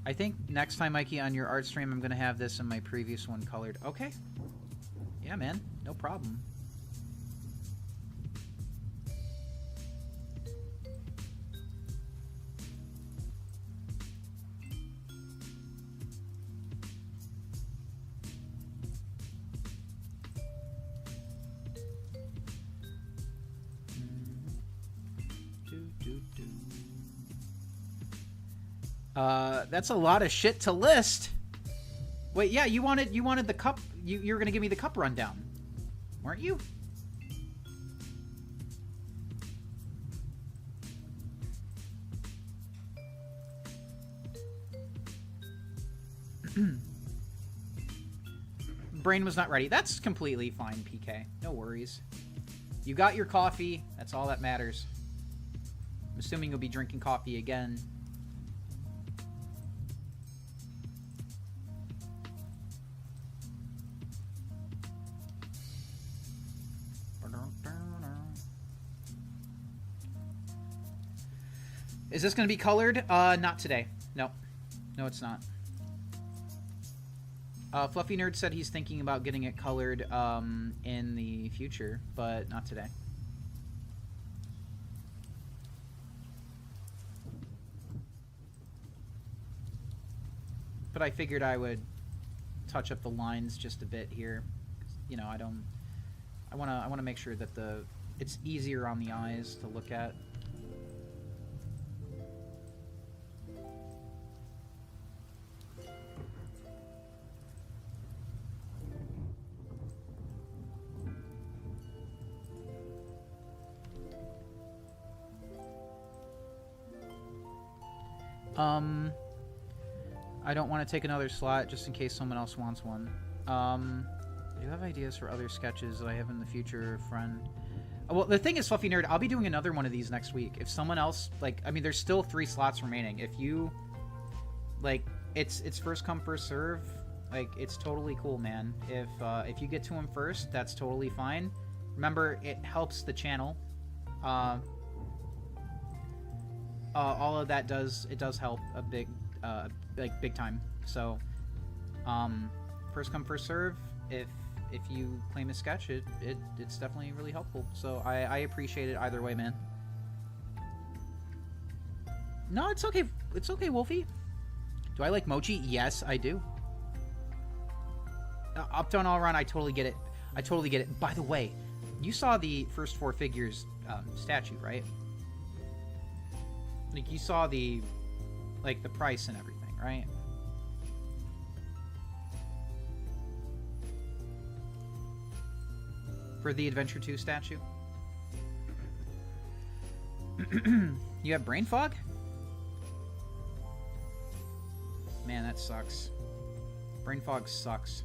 I think next time, Mikey, on your art stream, I'm gonna have this in my previous one colored. Okay. Yeah, man. No problem. That's a lot of shit to list. Wait, yeah, you wanted the cup. You were gonna give me the cup rundown, weren't you? Brain was not ready. That's completely fine, PK. No worries. You got your coffee. That's all that matters. I'm assuming you'll be drinking coffee again. Is this going to be colored? Not today. No. No, it's not. Fluffy Nerd said he's thinking about getting it colored in the future, but not today. But I figured I would touch up the lines just a bit here. You know, I want to make sure that it's easier on the eyes to look at. I don't want to take another slot just in case someone else wants one. Do you have ideas for other sketches that I have in the future, friend? Well, the thing is, Fluffy Nerd, I'll be doing another one of these next week. If someone else, like, I mean, there's still 3 slots remaining. If you, like, it's first come, first serve. Like, it's totally cool, man. If you get to him first, that's totally fine. Remember, it helps the channel. All of that does help a big, like, big time. So, first come, first serve. If you claim a sketch, it's definitely really helpful. So I appreciate it either way, man. No, it's okay. It's okay, Wolfie. Do I like mochi? Yes, I do. Up, down, all around, I totally get it. I totally get it. By the way, you saw the first 4 figures statue, right? Like, you saw the price and everything, right? For the Adventure 2 statue. You have brain fog? Man, that sucks. Brain fog sucks.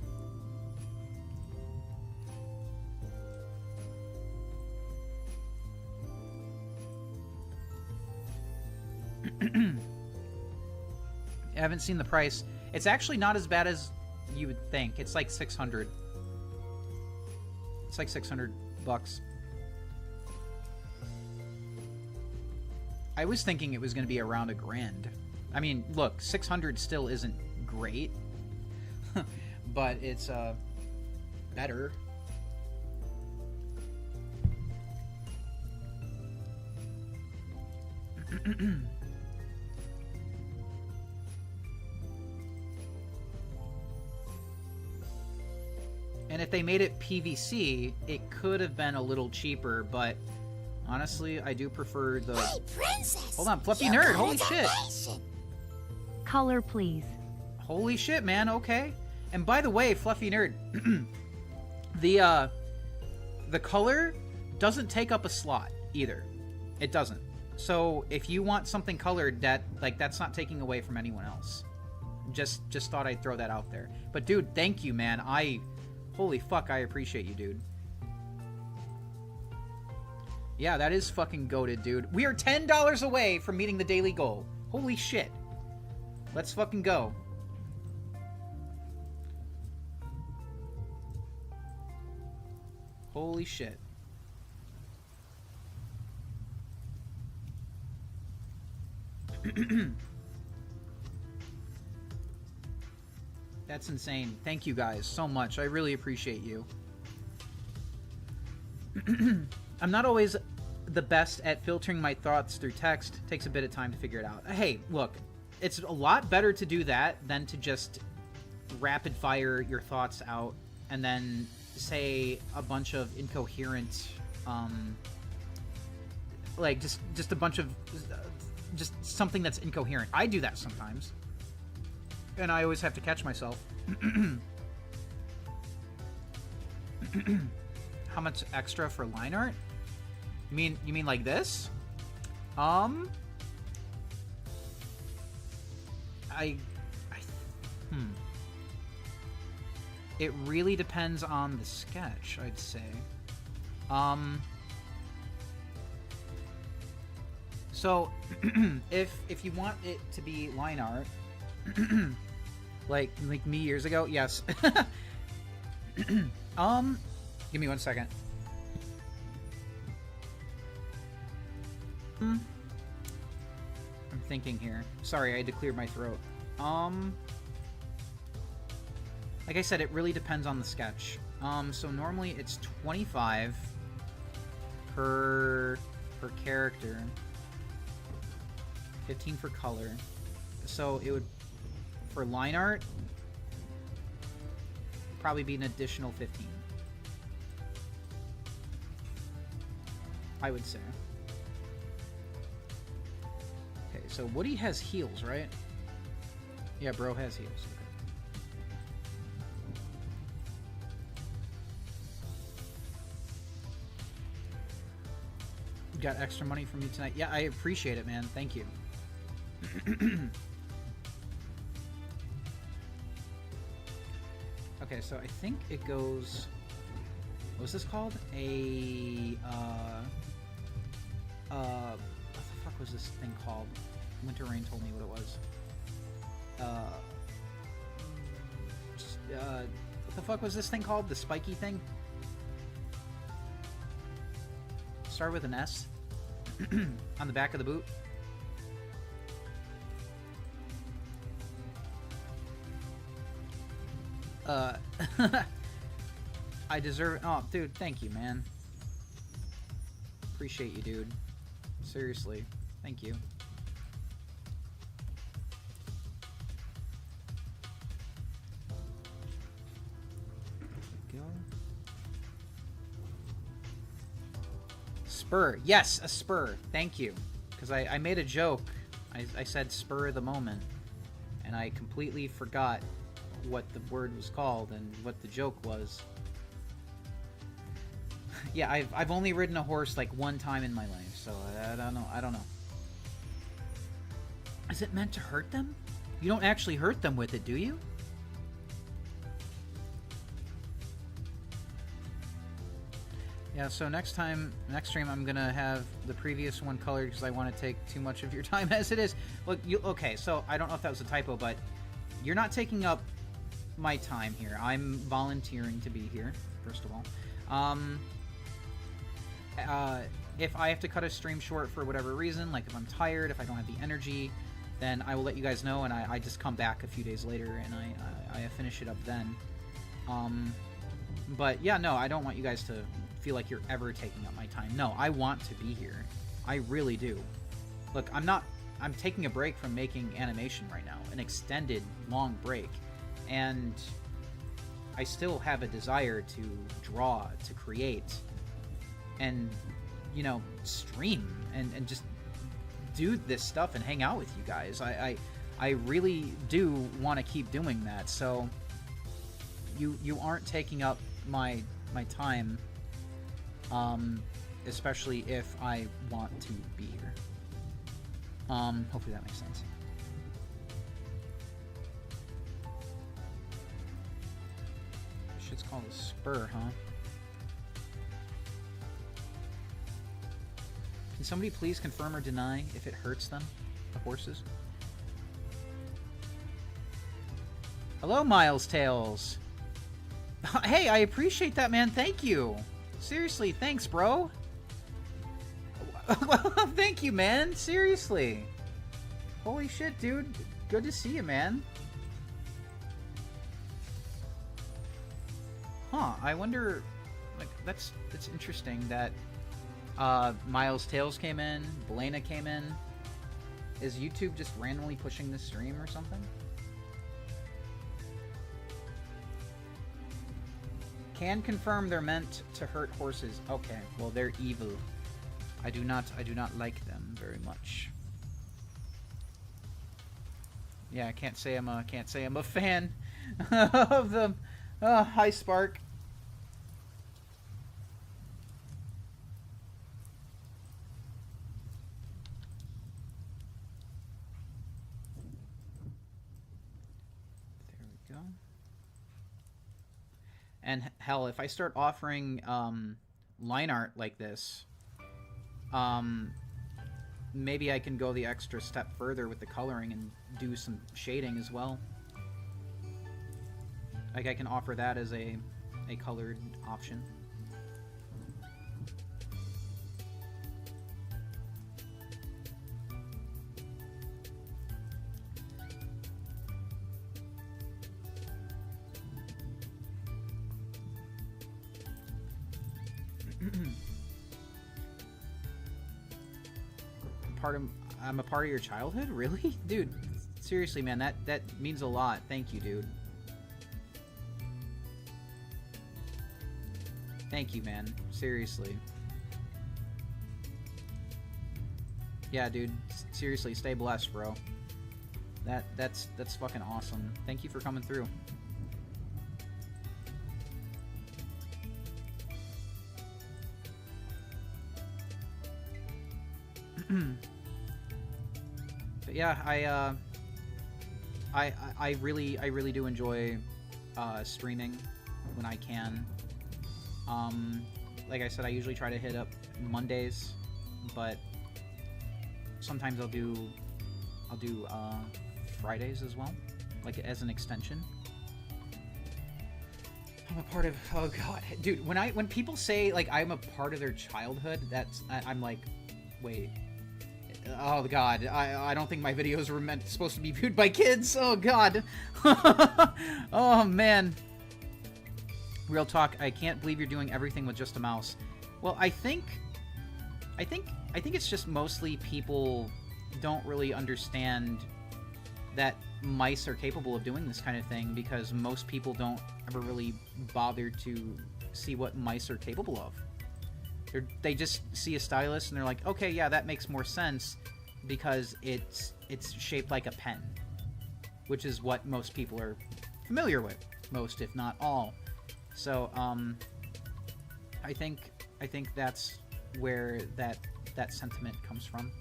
I haven't seen the price. It's actually not as bad as you would think. It's like 600. It's like 600 bucks. I was thinking it was going to be around $1,000. I mean, look, 600 still isn't great, but it's better. And if they made it PVC, it could have been a little cheaper, but honestly, I do prefer the... Hey, princess! Hold on, Fluffy Nerd, holy shit! Color, please. Holy shit, man, okay. And by the way, Fluffy Nerd, the color doesn't take up a slot, either. It doesn't. So, if you want something colored, that's not taking away from anyone else. Just thought I'd throw that out there. But dude, thank you, man. Holy fuck, I appreciate you, dude. Yeah, that is fucking goated, dude. We are $10 away from meeting the daily goal. Holy shit. Let's fucking go. Holy shit. That's insane. Thank you guys so much. I really appreciate you. I'm not always the best at filtering my thoughts through text. Takes a bit of time to figure it out. Hey, look, it's a lot better to do that than to just rapid fire your thoughts out and then say a bunch of incoherent, like just a bunch of, just something that's incoherent. I do that sometimes. And I always have to catch myself. How much extra for line art? You mean like this? It really depends on the sketch, I'd say. So if you want it to be line art, like me years ago, yes. Give me 1 second. I'm thinking here. Sorry, I had to clear my throat. Like I said, it really depends on the sketch. So normally it's 25 per character. 15 for color. So it would, for line art, probably be an additional 15. I would say. Okay, so Woody has heels, right? Yeah, bro has heels. You got extra money from me tonight? Yeah, I appreciate it, man. Thank you. Okay, so I think it goes... What was this called? What the fuck was this thing called? Winter Rain told me what it was. What the fuck was this thing called? The spiky thing? Start with an S. On the back of the boot. I deserve it. Oh, dude, thank you, man. Appreciate you, dude. Seriously. Thank you. Go. Spur. Yes, a spur. Thank you. Because I made a joke. I said spur of the moment. And I completely forgot what the word was called and what the joke was. Yeah, I've only ridden a horse like one time in my life, so I don't know. Is it meant to hurt them? You don't actually hurt them with it, do you? Yeah, so next stream, I'm gonna have the previous one colored because I want to take too much of your time as it is. Look, okay, so I don't know if that was a typo, but you're not taking up my time here. I'm volunteering to be here, first of all. If I have to cut a stream short for whatever reason, like if I'm tired, if I don't have the energy, then I will let you guys know, and I just come back a few days later and I finish it up then. But yeah, no, I don't want you guys to feel like you're ever taking up my time. No, I want to be here. I really do. Look, I'm taking a break from making animation right now, an extended, long break, and I still have a desire to draw, to create, and, you know, stream, and just do this stuff and hang out with you guys. I really do want to keep doing that, so you aren't taking up my time, especially if I want to be here. Hopefully that makes sense. Shit's called a spur, huh? Can somebody please confirm or deny if it hurts them, the horses? Hello, Miles Tails. Hey, I appreciate that, man. Thank you. Seriously, thanks, bro. Thank you, man. Seriously. Holy shit, dude. Good to see you, man. Huh, I wonder... Like, that's interesting that Miles Tails came in, Belena came in. Is YouTube just randomly pushing this stream or something? Can confirm they're meant to hurt horses. Okay, well they're evil. I do not like them very much. Yeah, I can't say I'm a fan of them. Hi Spark. There we go. And hell, if I start offering line art like this, maybe I can go the extra step further with the coloring and do some shading as well. Like I can offer that as a colored option. I'm a part of your childhood? Really? Dude, seriously, man, that means a lot. Thank you, dude. Thank you, man. Seriously. Yeah, dude. Seriously, stay blessed, bro. That's fucking awesome. Thank you for coming through. But yeah, I really do enjoy streaming when I can. Like I said, I usually try to hit up Mondays, but sometimes I'll do Fridays as well, like as an extension. I'm a part of, oh god, dude, when people say like I'm a part of their childhood, I'm like, wait. Oh god, I don't think my videos were supposed to be viewed by kids. Oh god. Oh man. Real talk, I can't believe you're doing everything with just a mouse. Well, I think it's just mostly people don't really understand that mice are capable of doing this kind of thing, because most people don't ever really bother to see what mice are capable of. They just see a stylus and they're like, okay, yeah, that makes more sense because it's shaped like a pen, which is what most people are familiar with, most if not all. So I think that's where that sentiment comes from.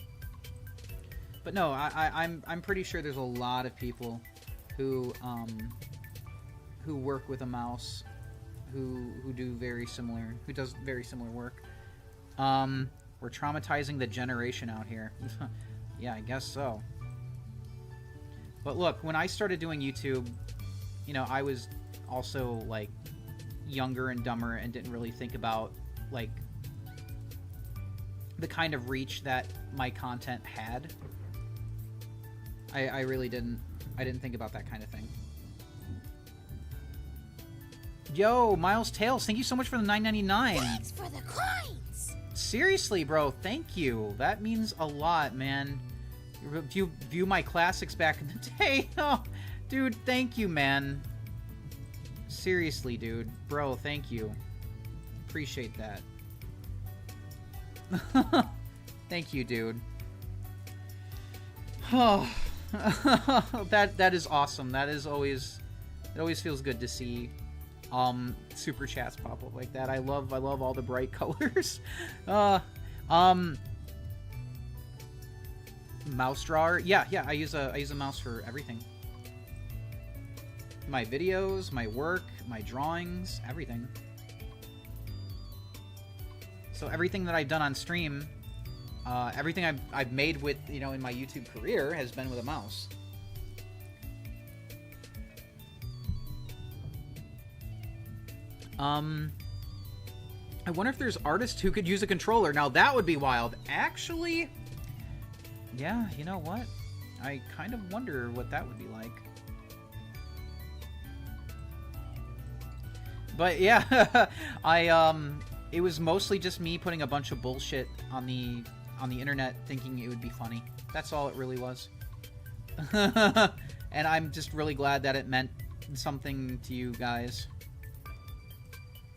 But no, I'm pretty sure there's a lot of people who work with a mouse who does very similar work. We're traumatizing the generation out here. Yeah, I guess so. But look, when I started doing YouTube, you know, I was also like younger and dumber and didn't really think about like the kind of reach that my content had. I really didn't. I didn't think about that kind of thing. Yo, Miles Tails, thank you so much for the $9.99. Thanks for the coins. Seriously, bro, thank you. That means a lot, man. You view my classics back in the day. Oh, dude, thank you, man. Seriously, dude. Bro, thank you. Appreciate that. Thank you, dude. Oh, that is awesome. That is always, it always feels good to see super chats pop up like that. I love all the bright colors. Mouse drawer. Yeah, I use a mouse for everything. my videos, my work, my drawings, everything. So everything that I've done on stream, everything I've made with, you know, in my YouTube career has been with a mouse. I wonder if there's artists who could use a controller. Now that would be wild. Actually, yeah, you know what? I kind of wonder what that would be like. But yeah, it was mostly just me putting a bunch of bullshit on the internet thinking it would be funny. That's all it really was. And I'm just really glad that it meant something to you guys.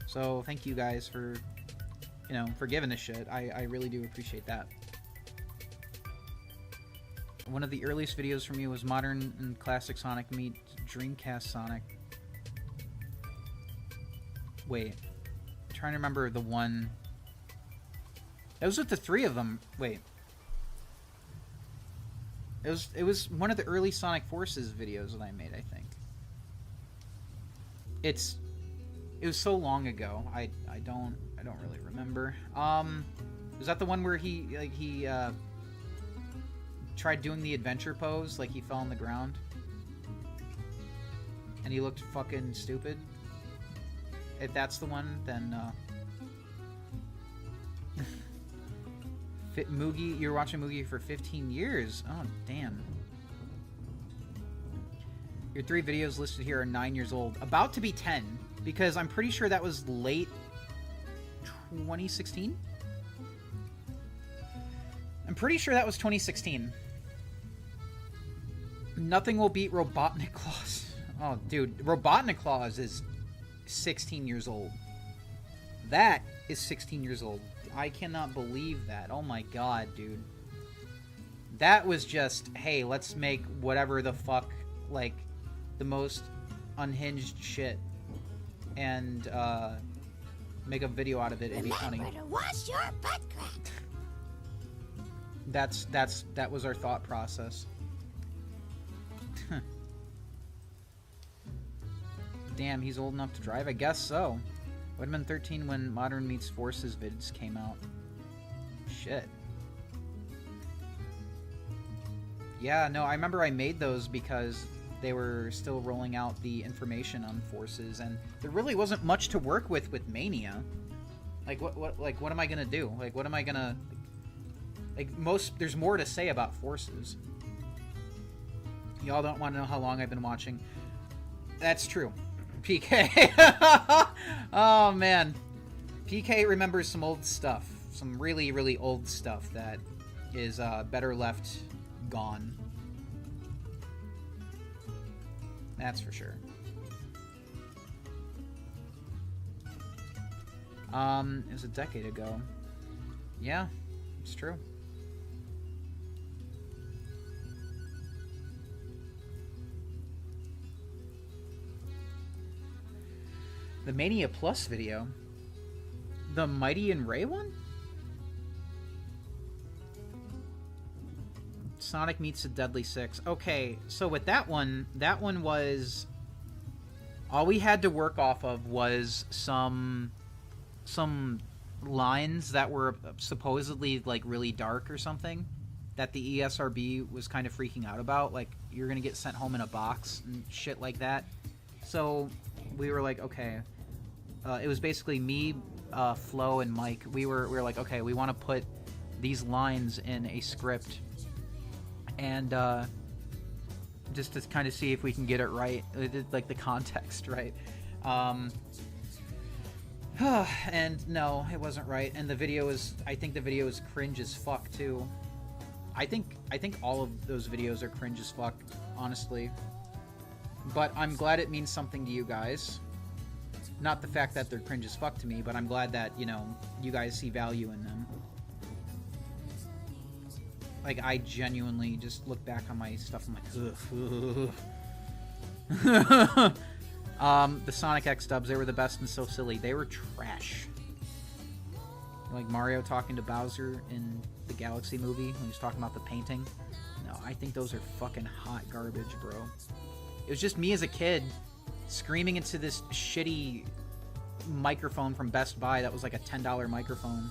So thank you guys for, you know, for giving this shit. I really do appreciate that. One of the earliest videos from you was Modern and Classic Sonic meet Dreamcast Sonic. Wait. I'm trying to remember the one. It was with the three of them. Wait. It was one of the early Sonic Forces videos that I made, I think. It was so long ago. I don't really remember. Was that the one where he tried doing the adventure pose, like he fell on the ground and he looked fucking stupid? If that's the one, then Moogie, you're watching Moogie for 15 years. Oh, damn. Your 3 videos listed here are 9 years old. About to be 10, because I'm pretty sure that was late 2016? I'm pretty sure that was 2016. Nothing will beat Robotnik Claus. Oh, dude. Robotnik Claus is 16 years old. That is 16 years old. I cannot believe that. Oh my god, dude. That was just, hey, let's make whatever the fuck, like, the most unhinged shit and make a video out of it and be funny. Remember to wash your butt crack. That was our thought process. Damn, he's old enough to drive? I guess so. Would have been 13 when Modern Meets Forces vids came out. Shit. Yeah, no, I remember I made those because they were still rolling out the information on Forces, and there really wasn't much to work with Mania. Like, what am I gonna do? Like, what am I gonna... Like, there's more to say about Forces. Y'all don't want to know how long I've been watching. That's true. PK. Oh, man. PK remembers some old stuff. Some really, really old stuff that is better left gone. That's for sure. It was a decade ago. Yeah, it's true. The Mania Plus video? The Mighty and Ray one? Sonic meets the Deadly Six. Okay, so with that one was... All we had to work off of was some lines that were supposedly, like, really dark or something that the ESRB was kind of freaking out about. Like, you're gonna get sent home in a box and shit like that. So we were like, okay. It was basically me, Flo, and Mike. We were like, okay, we want to put these lines in a script, and just to kind of see if we can get it right, like the context right. And no, it wasn't right. And the video is, I think the video is cringe as fuck too. I think all of those videos are cringe as fuck, honestly. But I'm glad it means something to you guys. Not the fact that they're cringe as fuck to me, but I'm glad that, you know, you guys see value in them. Like, I genuinely just look back on my stuff, I'm like, ugh. The Sonic X dubs, they were the best and so silly. They were trash. Like Mario talking to Bowser in the Galaxy movie when he was talking about the painting. No, I think those are fucking hot garbage, bro. It was just me as a kid screaming into this shitty microphone from Best Buy that was like a $10 microphone.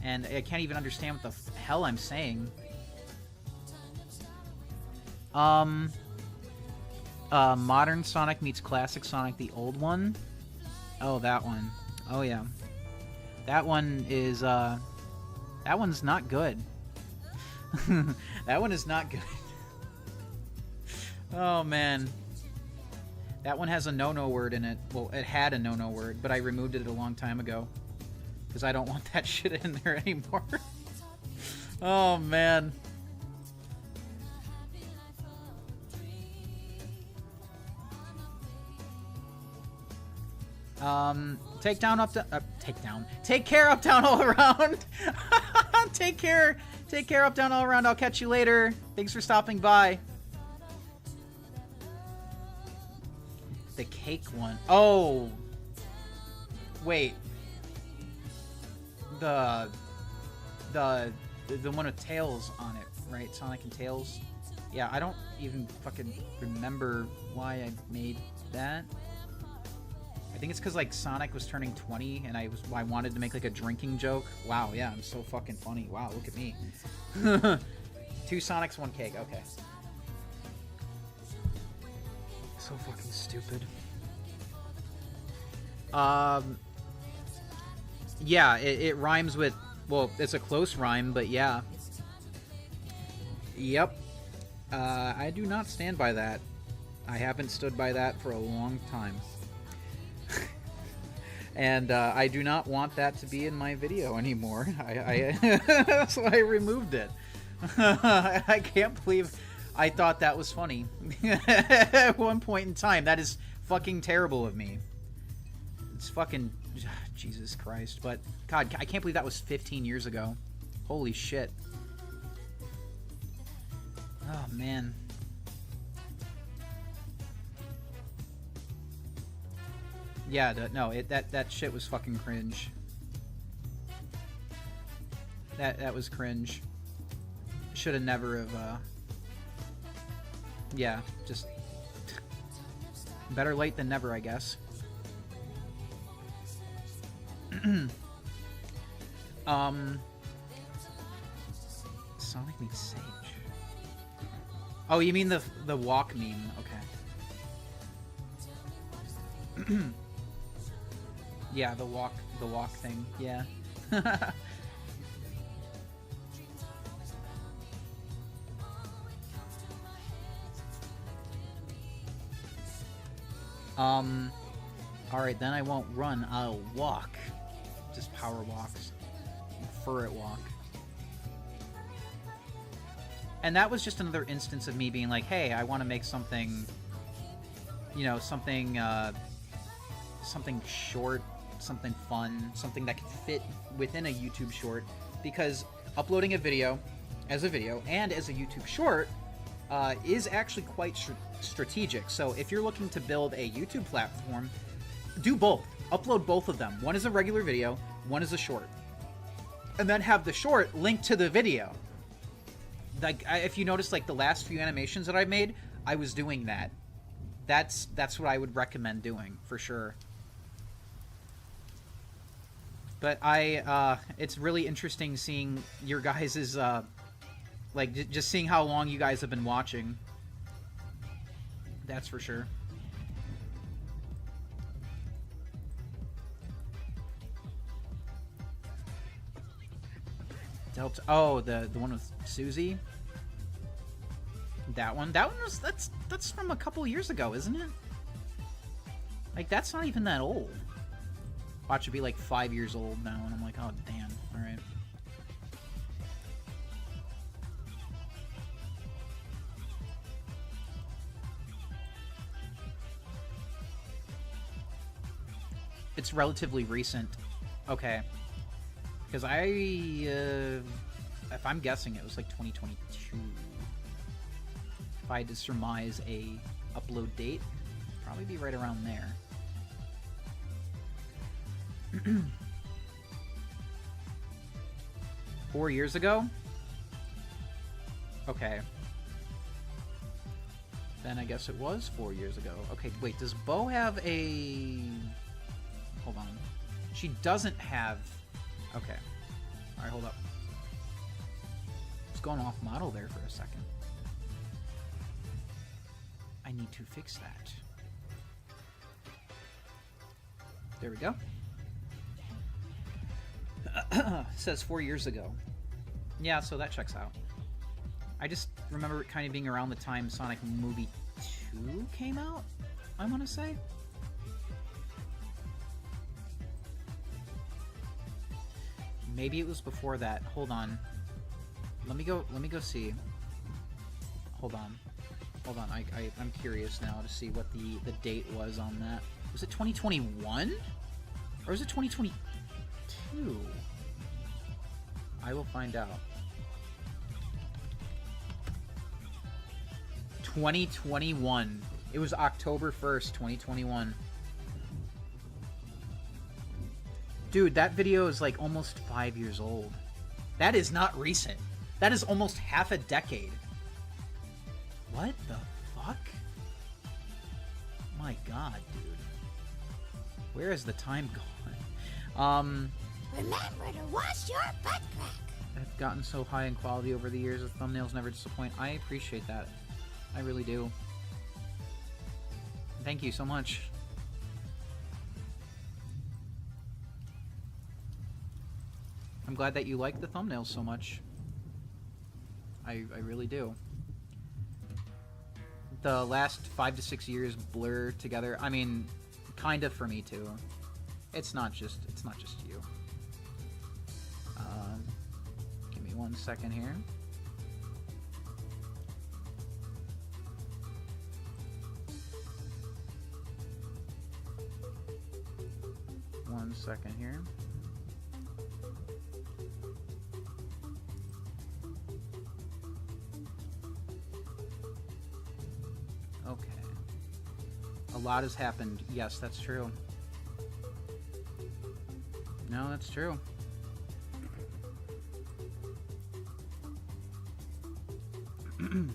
And I can't even understand what the hell I'm saying. Modern Sonic meets classic Sonic, the old one. Oh, that one. Oh, yeah. That one is, that one's not good. That one is not good. Oh, man. That one has a no-no word in it. Well, it had a no-no word, but I removed it a long time ago. Because I don't want that shit in there anymore. Oh, man. Take down, up, take down. Take care, up, down, all around. Take care, up, down, all around. I'll catch you later. Thanks for stopping by. The cake one. Oh. Wait. The one with Tails on it, right? Sonic and Tails. Yeah, I don't even fucking remember why I made that. I think it's because like Sonic was turning 20 and I wanted to make like a drinking joke. Wow, yeah, I'm so fucking funny. Wow, look at me. 2 Sonics, 1 cake. Okay. So fucking stupid. Yeah, it rhymes with, well, it's a close rhyme, but yeah. Yep. I do not stand by that. I haven't stood by that for a long time. And I do not want that to be in my video anymore. So I removed it. I can't believe I thought that was funny. At one point in time. That is fucking terrible of me. It's fucking... Jesus Christ. But, God, I can't believe that was 15 years ago. Holy shit. Oh, man. Yeah, no, that shit was fucking cringe. That was cringe. Should have never have, yeah, just... Better late than never, I guess. Sonic meets Sage. Oh, you mean the walk meme? Okay. Yeah, the walk thing. Yeah. Alright, then I won't run, I'll walk. Just power walks. Furret walk. And that was just another instance of me being like, hey, I want to make something, you know, something short, something fun, something that can fit within a YouTube short, because uploading a video as a video and as a YouTube short is actually quite strategic. So if you're looking to build a YouTube platform, do both. Upload both of them. One is a regular video, one is a short. And then have the short linked to the video. Like, if you notice, like, the last few animations that I made, I was doing that. That's what I would recommend doing, for sure. But it's really interesting seeing your guys' like, just seeing how long you guys have been watching. That's for sure. Delta. Oh, the one with Susie. That one. That one was that's from a couple years ago, isn't it? Like, that's not even that old. Watch it be like 5 years old now, and I'm like, oh damn. All right. It's relatively recent. Okay. Because if I'm guessing, it was like 2022. If I had to surmise a upload date, it'd probably be right around there. 4 years ago? Okay. Then I guess it was 4 years ago. Okay, wait, does Bo have a... Hold on. She doesn't have... Okay. Alright, hold up. It's going off model there for a second. I need to fix that. There we go. It says 4 years ago. Yeah, so that checks out. I just remember it kind of being around the time Sonic Movie 2 came out, I want to say. Maybe it was before that. Hold on. Let me go see. Hold on. I'm curious now to see what the date was on that. Was it 2021? Or was it 2022? I will find out. 2021. It was October 1st, 2021. Dude, that video is like almost 5 years old. That is not recent. That is almost half a decade. What the fuck? My god, dude. Where is the time gone? Remember to wash your butt crack. I've gotten so high in quality over the years, the thumbnails never disappoint. I appreciate that. I really do. Thank you so much. I'm glad that you like the thumbnails so much. I really do. The last 5 to 6 years blur together. I mean, kind of for me too. It's not just you. Give me 1 second here. One second here. Okay. A lot has happened. Yes, that's true. No, that's true. Let's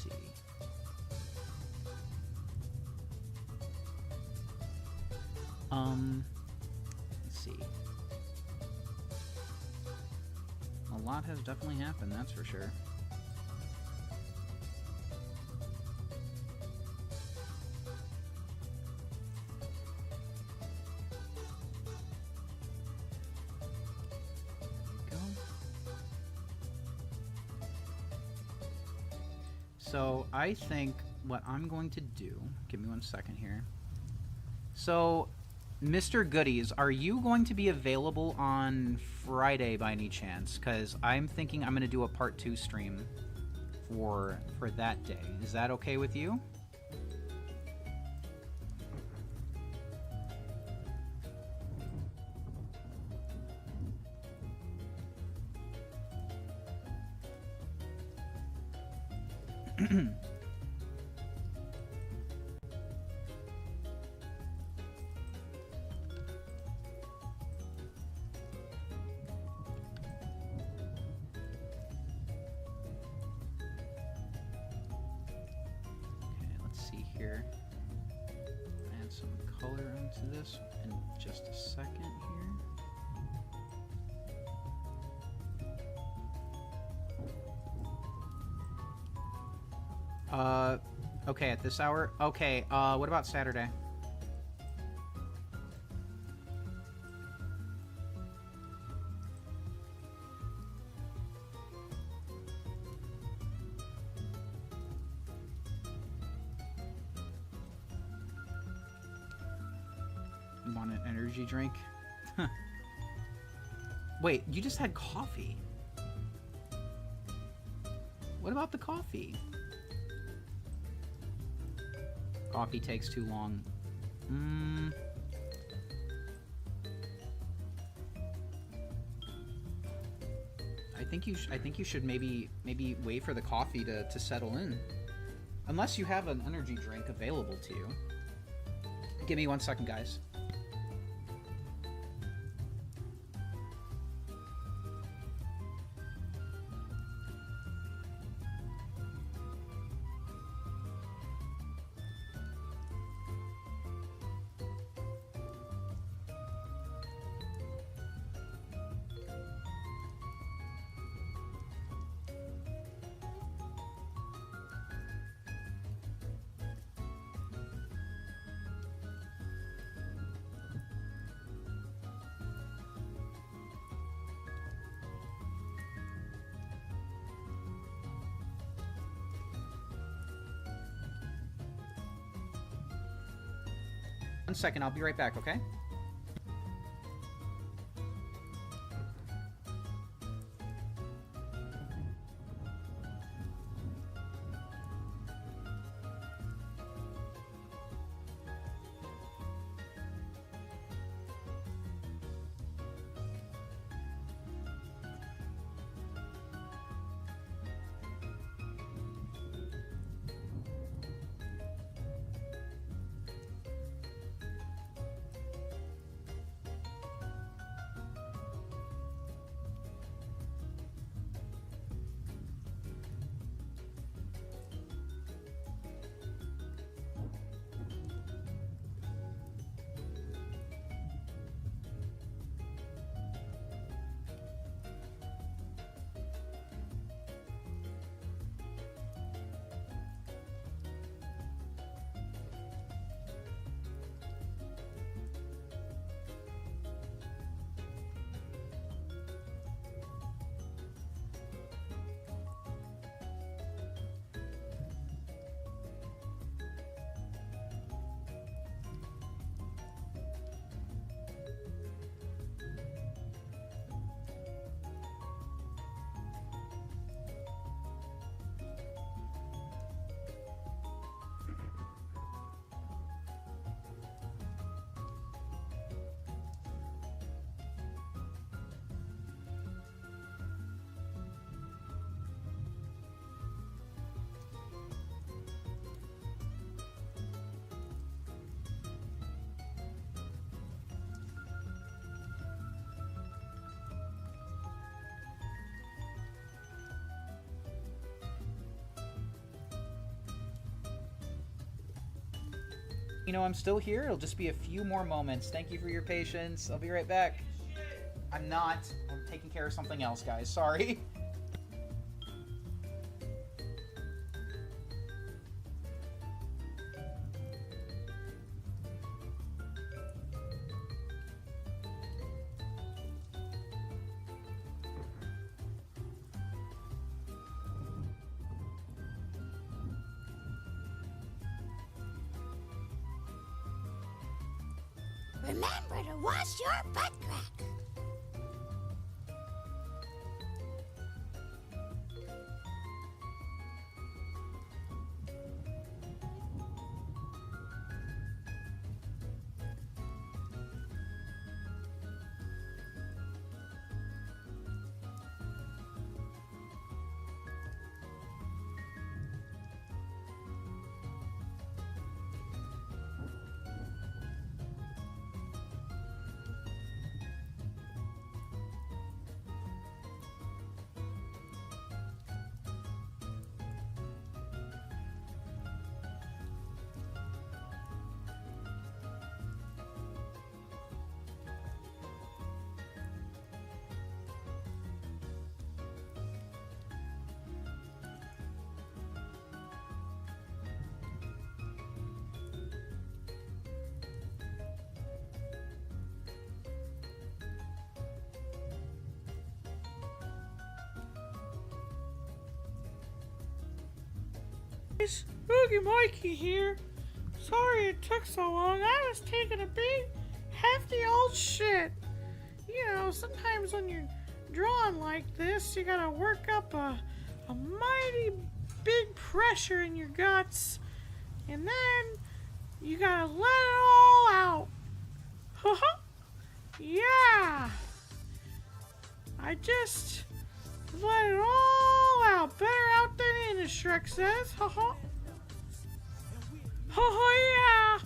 see. Let's see. A lot has definitely happened, that's for sure. So I think what I'm going to do, give me 1 second here. So, Mr. Goodies, are you going to be available on Friday by any chance? Because I'm thinking I'm going to do a part 2 stream for that day. Is that okay with you? Here. Add some color into this in just a second here. Okay, at this hour? Okay, what about Saturday? Want an energy drink? Wait, you just had coffee. What about the coffee? Coffee takes too long. I think you should maybe wait for the coffee to settle in. Unless you have an energy drink available to you. Give me 1 second, guys. 1 second, I'll be right back, okay? You know, I'm still here. It'll just be a few more moments. Thank you for your patience. I'll be right back. I'm not. I'm taking care of something else, guys. Sorry. Remember to wash your butt crack. Spooky Mikey here. Sorry it took so long. I was taking a big, hefty old shit. You know, sometimes when you're drawing like this, you gotta work up a mighty big pressure in your guts. And then you gotta let it all out. Yeah. I just let it all out. Better out than in, as Shrek says. Yeah.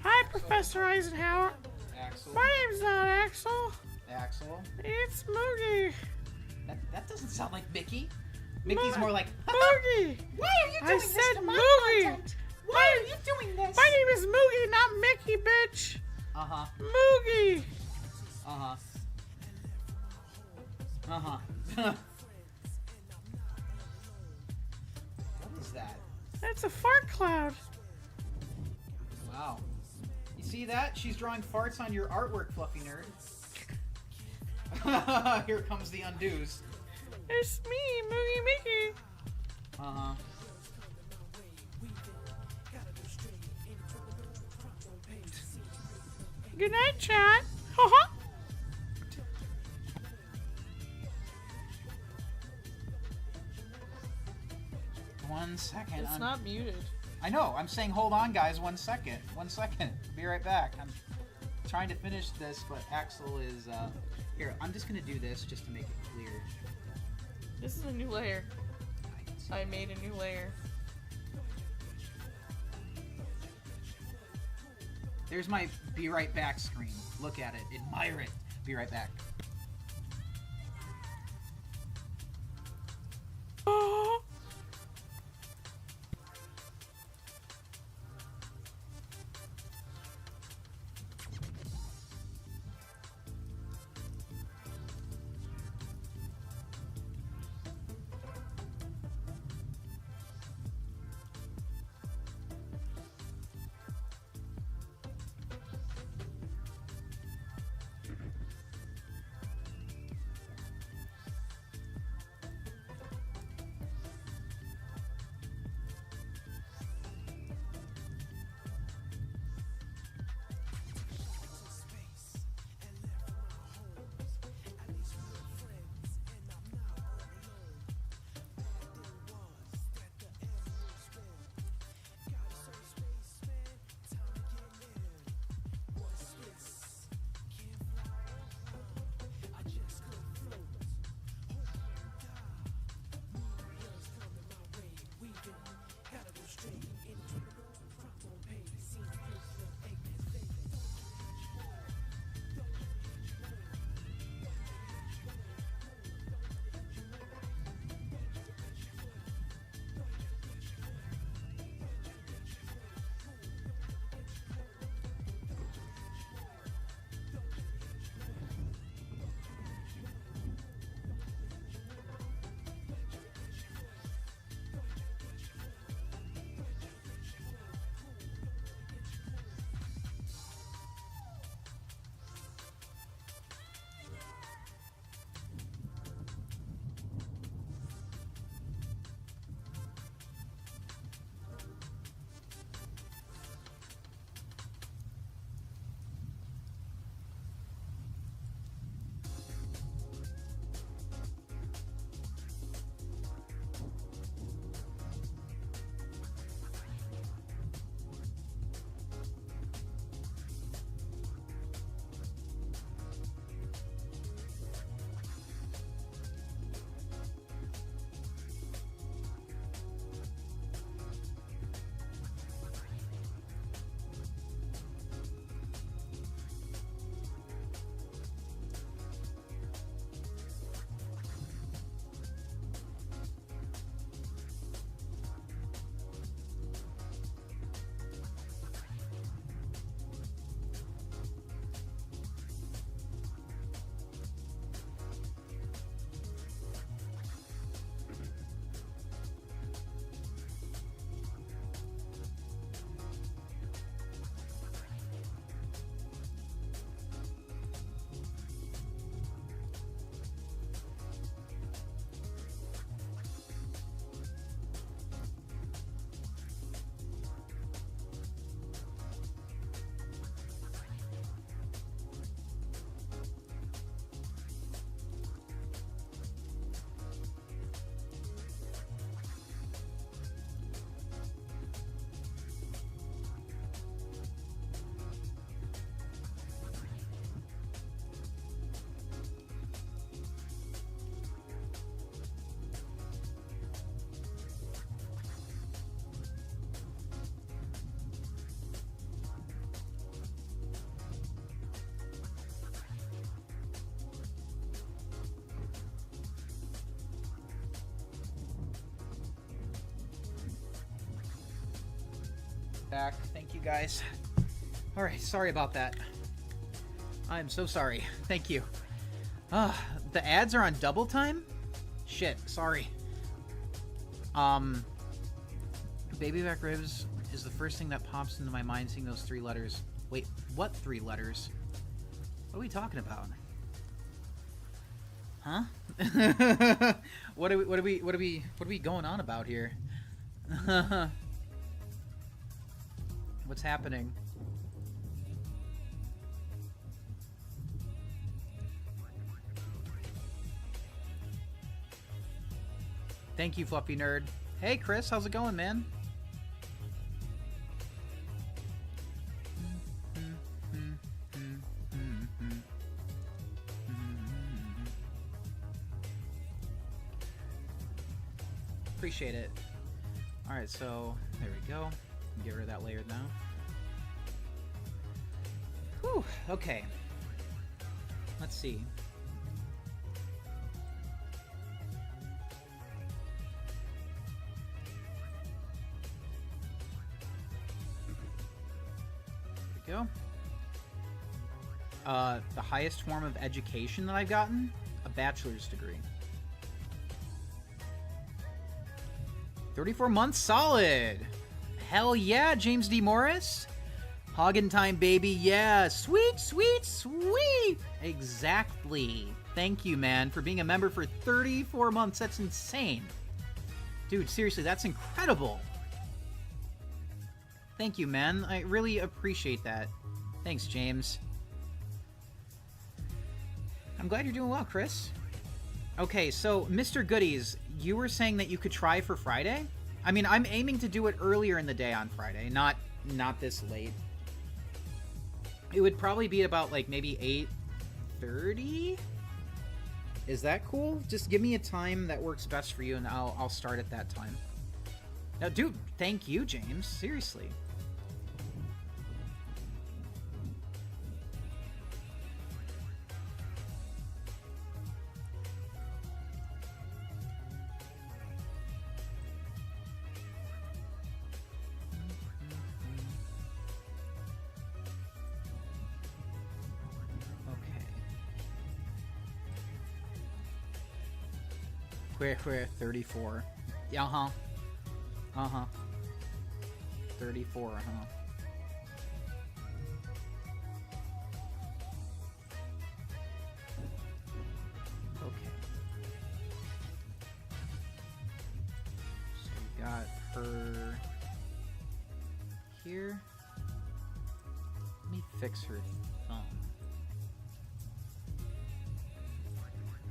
Hi, Professor Eisenhower. Axel. My name's not Axel. Axel. It's Moogie. That doesn't sound like Mickey. Mickey's more like Moogie. Why are you I doing this said to my Moogie. content? Why are you doing this? My name is Moogie, not Mickey, bitch. Uh-huh. Moogie. Uh-huh. Uh-huh. What is that? That's a fart cloud. Wow. You see that? She's drawing farts on your artwork, Fluffy Nerd. Here comes the undos. It's me, Moogie Mickey. Uh-huh. Good night, chat. Haha. 1 second. It's not muted. I know. I'm saying hold on, guys. 1 second. 1 second. Be right back. I'm trying to finish this, but Axel is here. I'm just gonna do this just to make it clear. This is a new layer. I made a new layer. There's my be right back screen. Look at it. Admire it. Be right back. Back. Thank you, guys. Alright, sorry about that. I'm so sorry. Thank you. The ads are on double time? Shit, sorry. Baby back ribs is the first thing that pops into my mind seeing those 3 letters. Wait, what 3 letters? What are we talking about? Huh? What are we going on about here? What's happening? Thank you, Fluffy Nerd. Hey, Chris, how's it going, man? Appreciate it. Alright, so there we go. Get rid of that layer now. Whew, okay. Let's see. There we go. The highest form of education that I've gotten? A bachelor's degree. 34 months solid. Hell yeah, James D. Morris. Hoggin' time, baby. Yeah, sweet, sweet, sweet. Exactly. Thank you, man, for being a member for 34 months. That's insane. Dude, seriously, that's incredible. Thank you, man. I really appreciate that. Thanks, James. I'm glad you're doing well, Chris. Okay, so, Mr. Goodies, you were saying that you could try for Friday? I mean, I'm aiming to do it earlier in the day on Friday, not this late. It would probably be about, like, maybe 8:30? Is that cool? Just give me a time that works best for you, and I'll start at that time. Now, dude, thank you, James. Seriously. Where 34. Yeah, uh-huh. Uh-huh. 34, huh? Okay. So we got her here. Let me fix her thumb.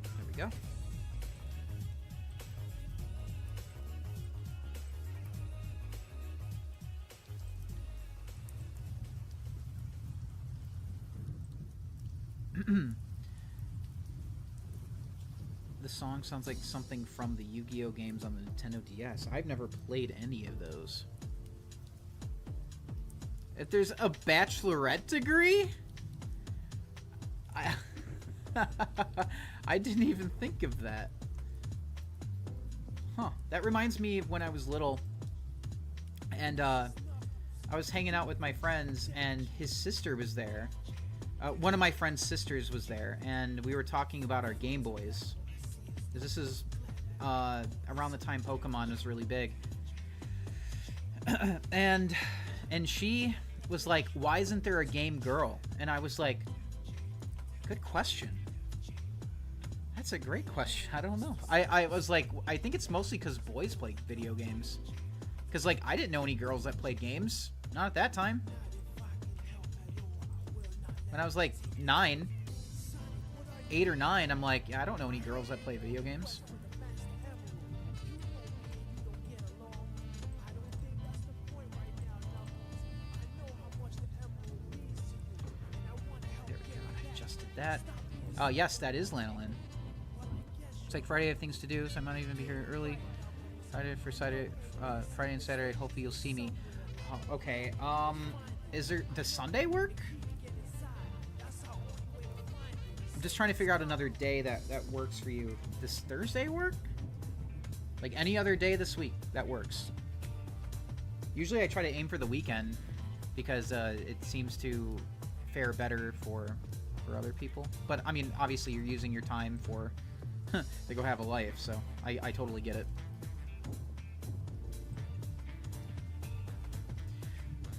There we go. The song sounds like something from the Yu-Gi-Oh games on the Nintendo DS. I've never played any of those. If there's a bachelorette degree? I didn't even think of that. Huh. That reminds me of when I was little. And I was hanging out with my friends, and his sister was there. One of my friend's sisters was there, and we were talking about our Game Boys. This is around the time Pokemon was really big. and she was like, why isn't there a game girl? And I was like, good question. That's a great question. I don't know. I was like, I think it's mostly because boys play video games. Because, like, I didn't know any girls that played games. Not at that time. When I was like 8 or 9, I'm like, yeah, I don't know any girls that play video games. There we go. I adjusted that. Oh, yes, that is lanolin. It's like Friday I have things to do, so I might even be here early. Friday and Saturday. Hopefully you'll see me. Oh, okay. Does Sunday work? I'm just trying to figure out another day that works for you. Does Thursday work? Like any other day this week that works. Usually I try to aim for the weekend because it seems to fare better for other people. But I mean, obviously you're using your time to go have a life, so I totally get it.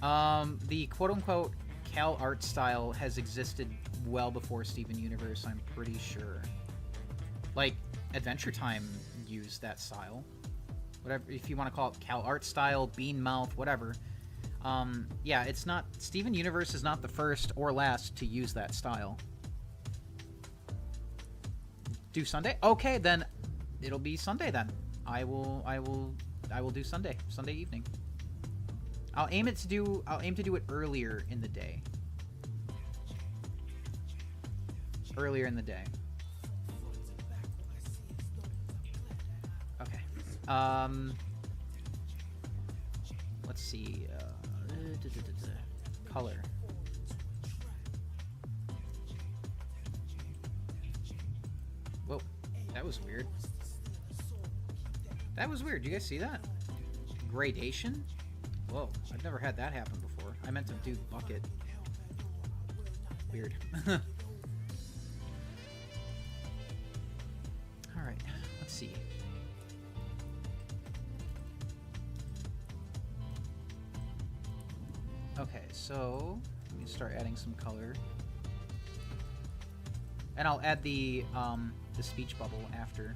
The quote-unquote Cal art style has existed well before Steven Universe, I'm pretty sure. Like, Adventure Time used that style. Whatever, if you want to call it Cal art style, Bean Mouth, whatever. Yeah, it's not... Steven Universe is not the first or last to use that style. Do Sunday? Okay, then it'll be Sunday then. I will do Sunday evening. I'll aim to do it earlier in the day. Earlier in the day. Okay. Let's see. Color. Whoa, that was weird. That was weird. Do you guys see that? Gradation? Whoa, I've never had that happen before. I meant to do bucket. Weird. Alright, let's see. Okay, so let me start adding some color. And I'll add the speech bubble after.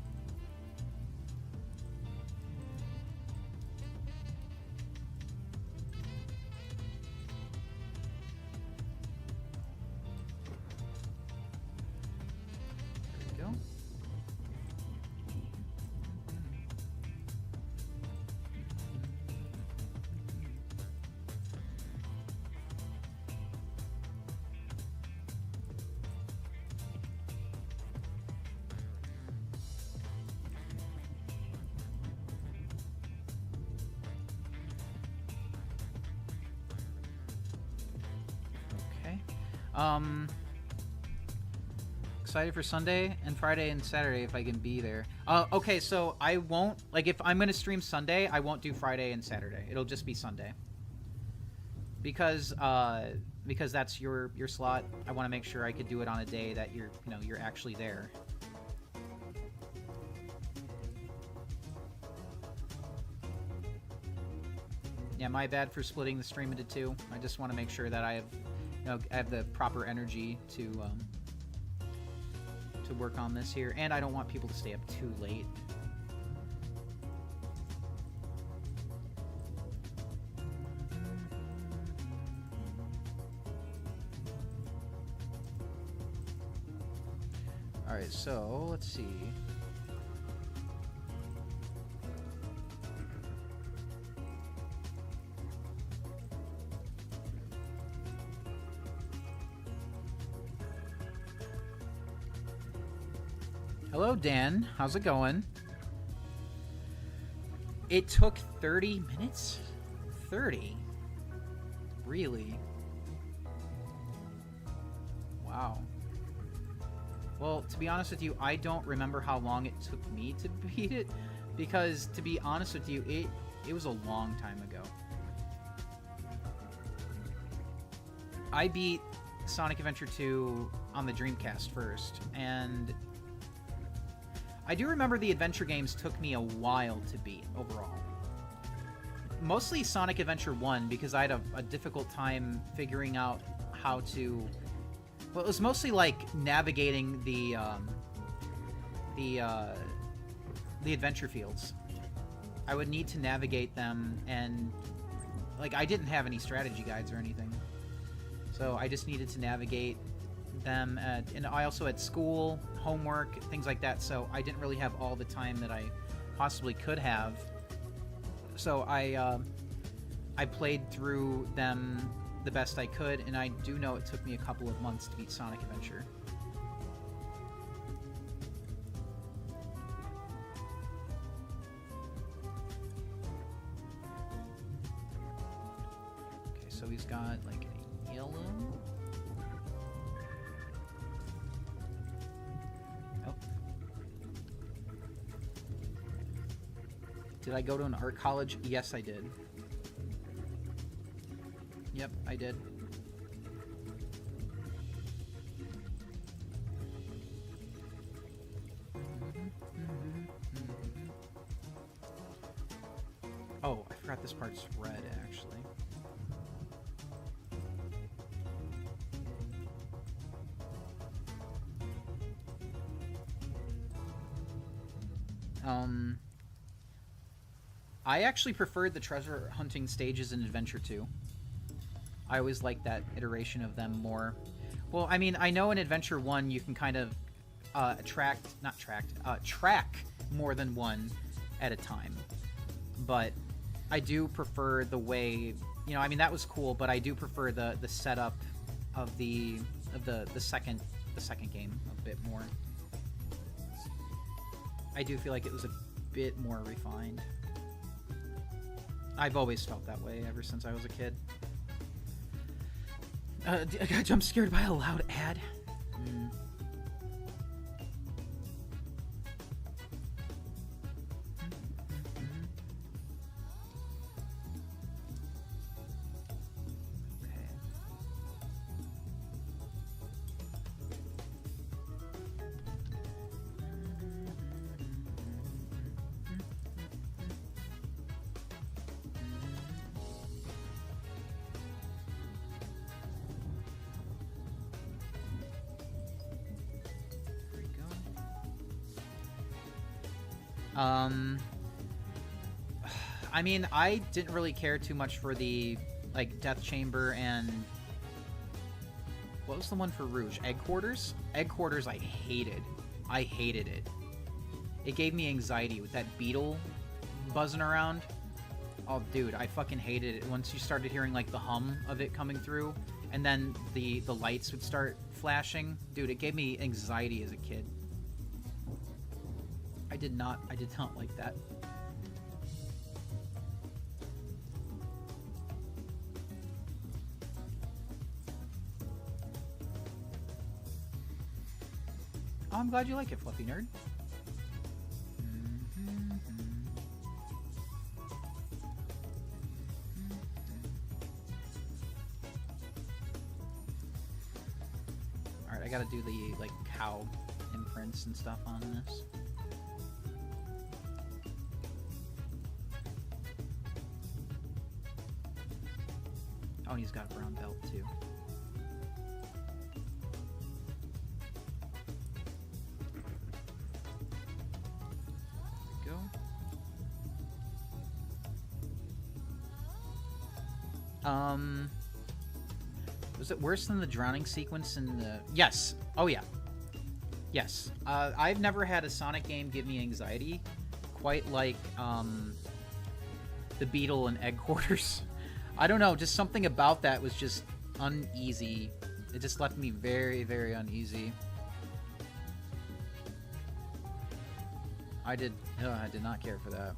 Excited for Sunday and Friday and Saturday if I can be there. Okay, so I won't, like, if I'm gonna stream Sunday, I won't do Friday and Saturday. It'll just be Sunday. Because that's your slot. I want to make sure I could do it on a day that you're actually there. Yeah, my bad for splitting the stream into two. I just want to make sure that I have the proper energy to work on this here, and I don't want people to stay up too late. All right, so let's see. Hello, Dan. How's it going? It took 30 minutes? 30? Really? Wow. Well, to be honest with you, I don't remember how long it took me to beat it, because, to be honest with you, it was a long time ago. I beat Sonic Adventure 2 on the Dreamcast first, and I do remember the adventure games took me a while to beat, overall. Mostly Sonic Adventure 1, because I had a difficult time figuring out how to... Well, it was mostly, like, navigating the adventure fields. I would need to navigate them, and, like, I didn't have any strategy guides or anything. So I just needed to navigate them, and I also had school, homework, things like that, so I didn't really have all the time that I possibly could have. So I played through them the best I could, and I do know it took me a couple of months to beat Sonic Adventure. Okay, so he's got like a yellow. Oh. Did I go to an art college? Yes, I did. Yep, I did. Oh, I forgot this part's red, actually. I actually preferred the treasure hunting stages in Adventure 2. I always liked that iteration of them more. Well, I mean, I know in Adventure 1 you can kind of track more than one at a time. But I do prefer the way, you know, I mean, that was cool, but I do prefer the setup of the second game a bit more. I do feel like it was a bit more refined. I've always felt that way ever since I was a kid. I got jump scared by a loud ad. I mean, I didn't really care too much for the, like, Death Chamber and... What was the one for Rouge? Egg Quarters? Egg Quarters I hated. I hated it. It gave me anxiety with that beetle buzzing around. Oh, dude, I fucking hated it. Once you started hearing, like, the hum of it coming through, and then the lights would start flashing. Dude, it gave me anxiety as a kid. I did not like that. Oh, I'm glad you like it, Fluffy Nerd. Alright, I gotta do the, like, cow imprints and stuff on this. Oh, and he's got a brown belt, too. Was it worse than the drowning sequence in the... Yes. Oh, yeah. Yes. I've never had a Sonic game give me anxiety quite like, the Beetle and Egg Quarters. I don't know, just something about that was just uneasy. It just left me very, very uneasy. I did not care for that.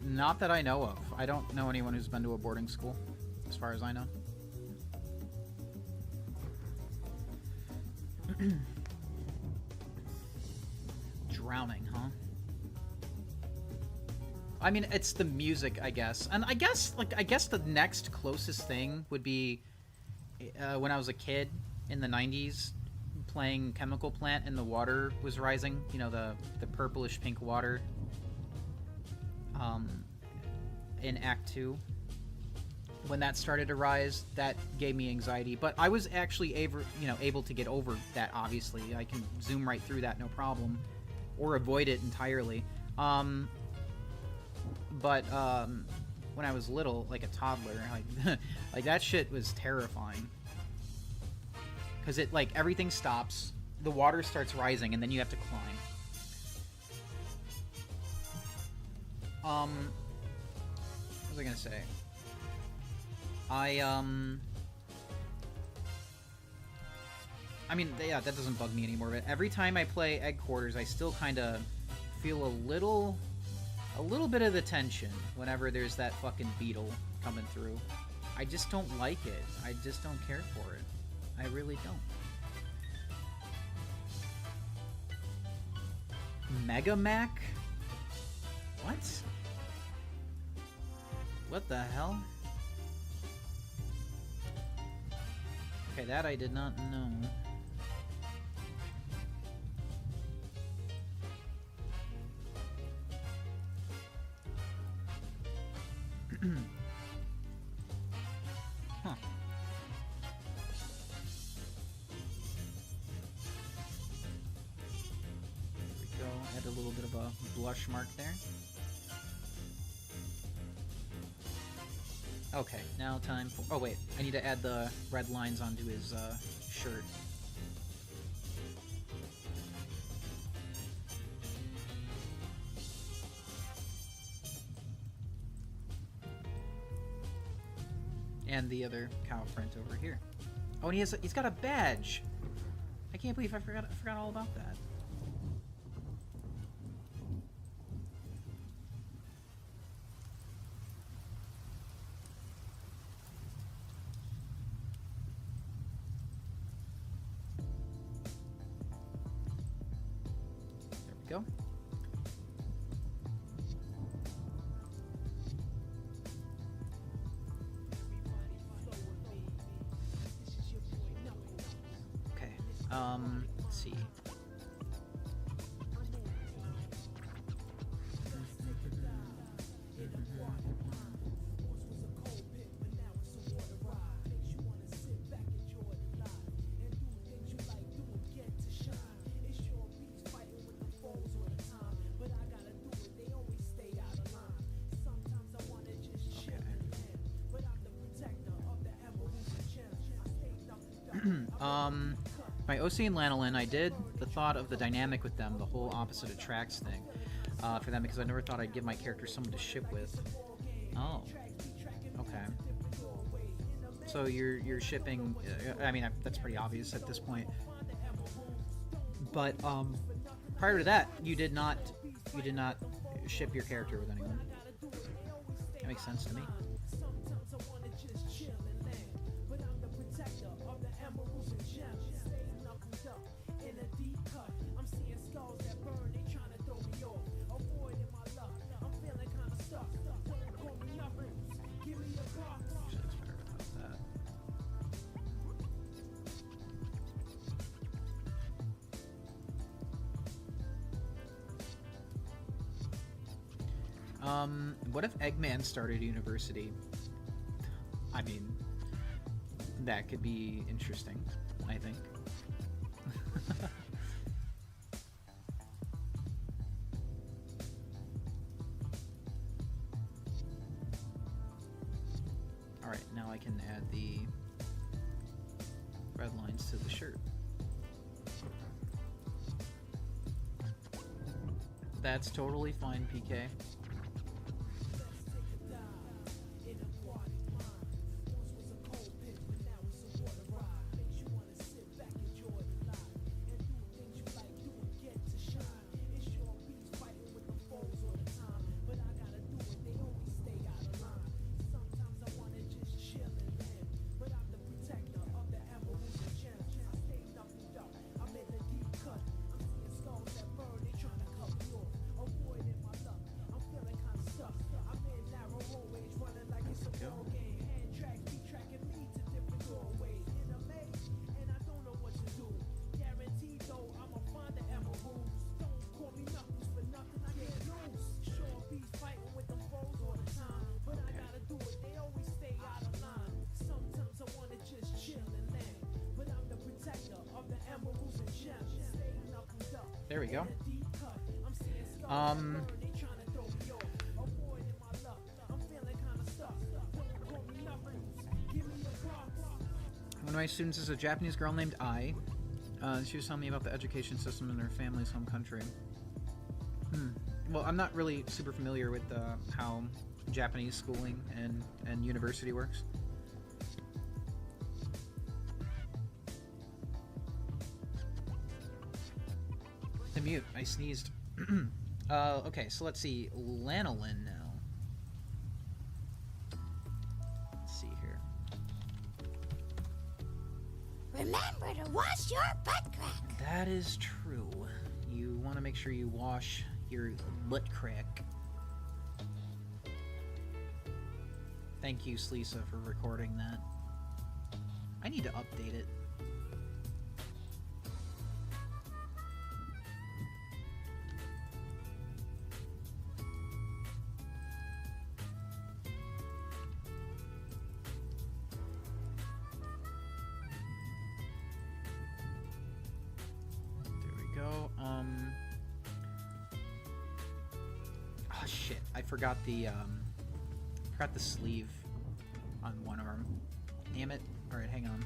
Not that I know of. I don't know anyone who's been to a boarding school, as far as I know. Drowning, huh? I mean, it's the music, I guess. And I guess the next closest thing would be when I was a kid in the 90s playing Chemical Plant and the water was rising, you know, the purplish pink water. In Act 2, when that started to rise, that gave me anxiety. But I was actually able to get over that. Obviously, I can zoom right through that, no problem, or avoid it entirely. But when I was little, like a toddler, like that shit was terrifying. Because it, like, everything stops, the water starts rising, and then you have to climb. What was I gonna say? I mean, yeah, that doesn't bug me anymore, but every time I play Egg Quarters, I still kind of feel a little bit of the tension whenever there's that fucking beetle coming through. I just don't like it. I just don't care for it. I really don't. Mega Mac? What? What the hell? Okay, that I did not know. Huh. There we go. Add a little bit of a blush mark there. Okay, now time for... Oh, wait. I need to add the red lines onto his shirt. And the other cow print over here. Oh, and he's got a badge! I can't believe I forgot all about that. There we go. Okay, let's see. My OC and Lanolin, I did the thought of the dynamic with them, the whole opposite attracts thing, for them, because I never thought I'd give my character someone to ship with. Oh. Okay. So you're shipping, I mean, that's pretty obvious at this point. But, prior to that, you did not ship your character with anyone. That makes sense to me. What if Eggman started a university? I mean, that could be interesting, I think. Alright, now I can add the red lines to the shirt. That's totally fine, PK. There we go. One of my students is a Japanese girl named Ai. She was telling me about the education system in her family's home country. Well, I'm not really super familiar with how Japanese schooling and university works. The mute. I sneezed. Okay, so let's see. Lanolin now. Let's see here. Remember to wash your butt crack. That is true. You want to make sure you wash your butt crack. Thank you, Sleesa, for recording that. I need to update it. forgot the sleeve on one arm. Damn it. Alright, hang on.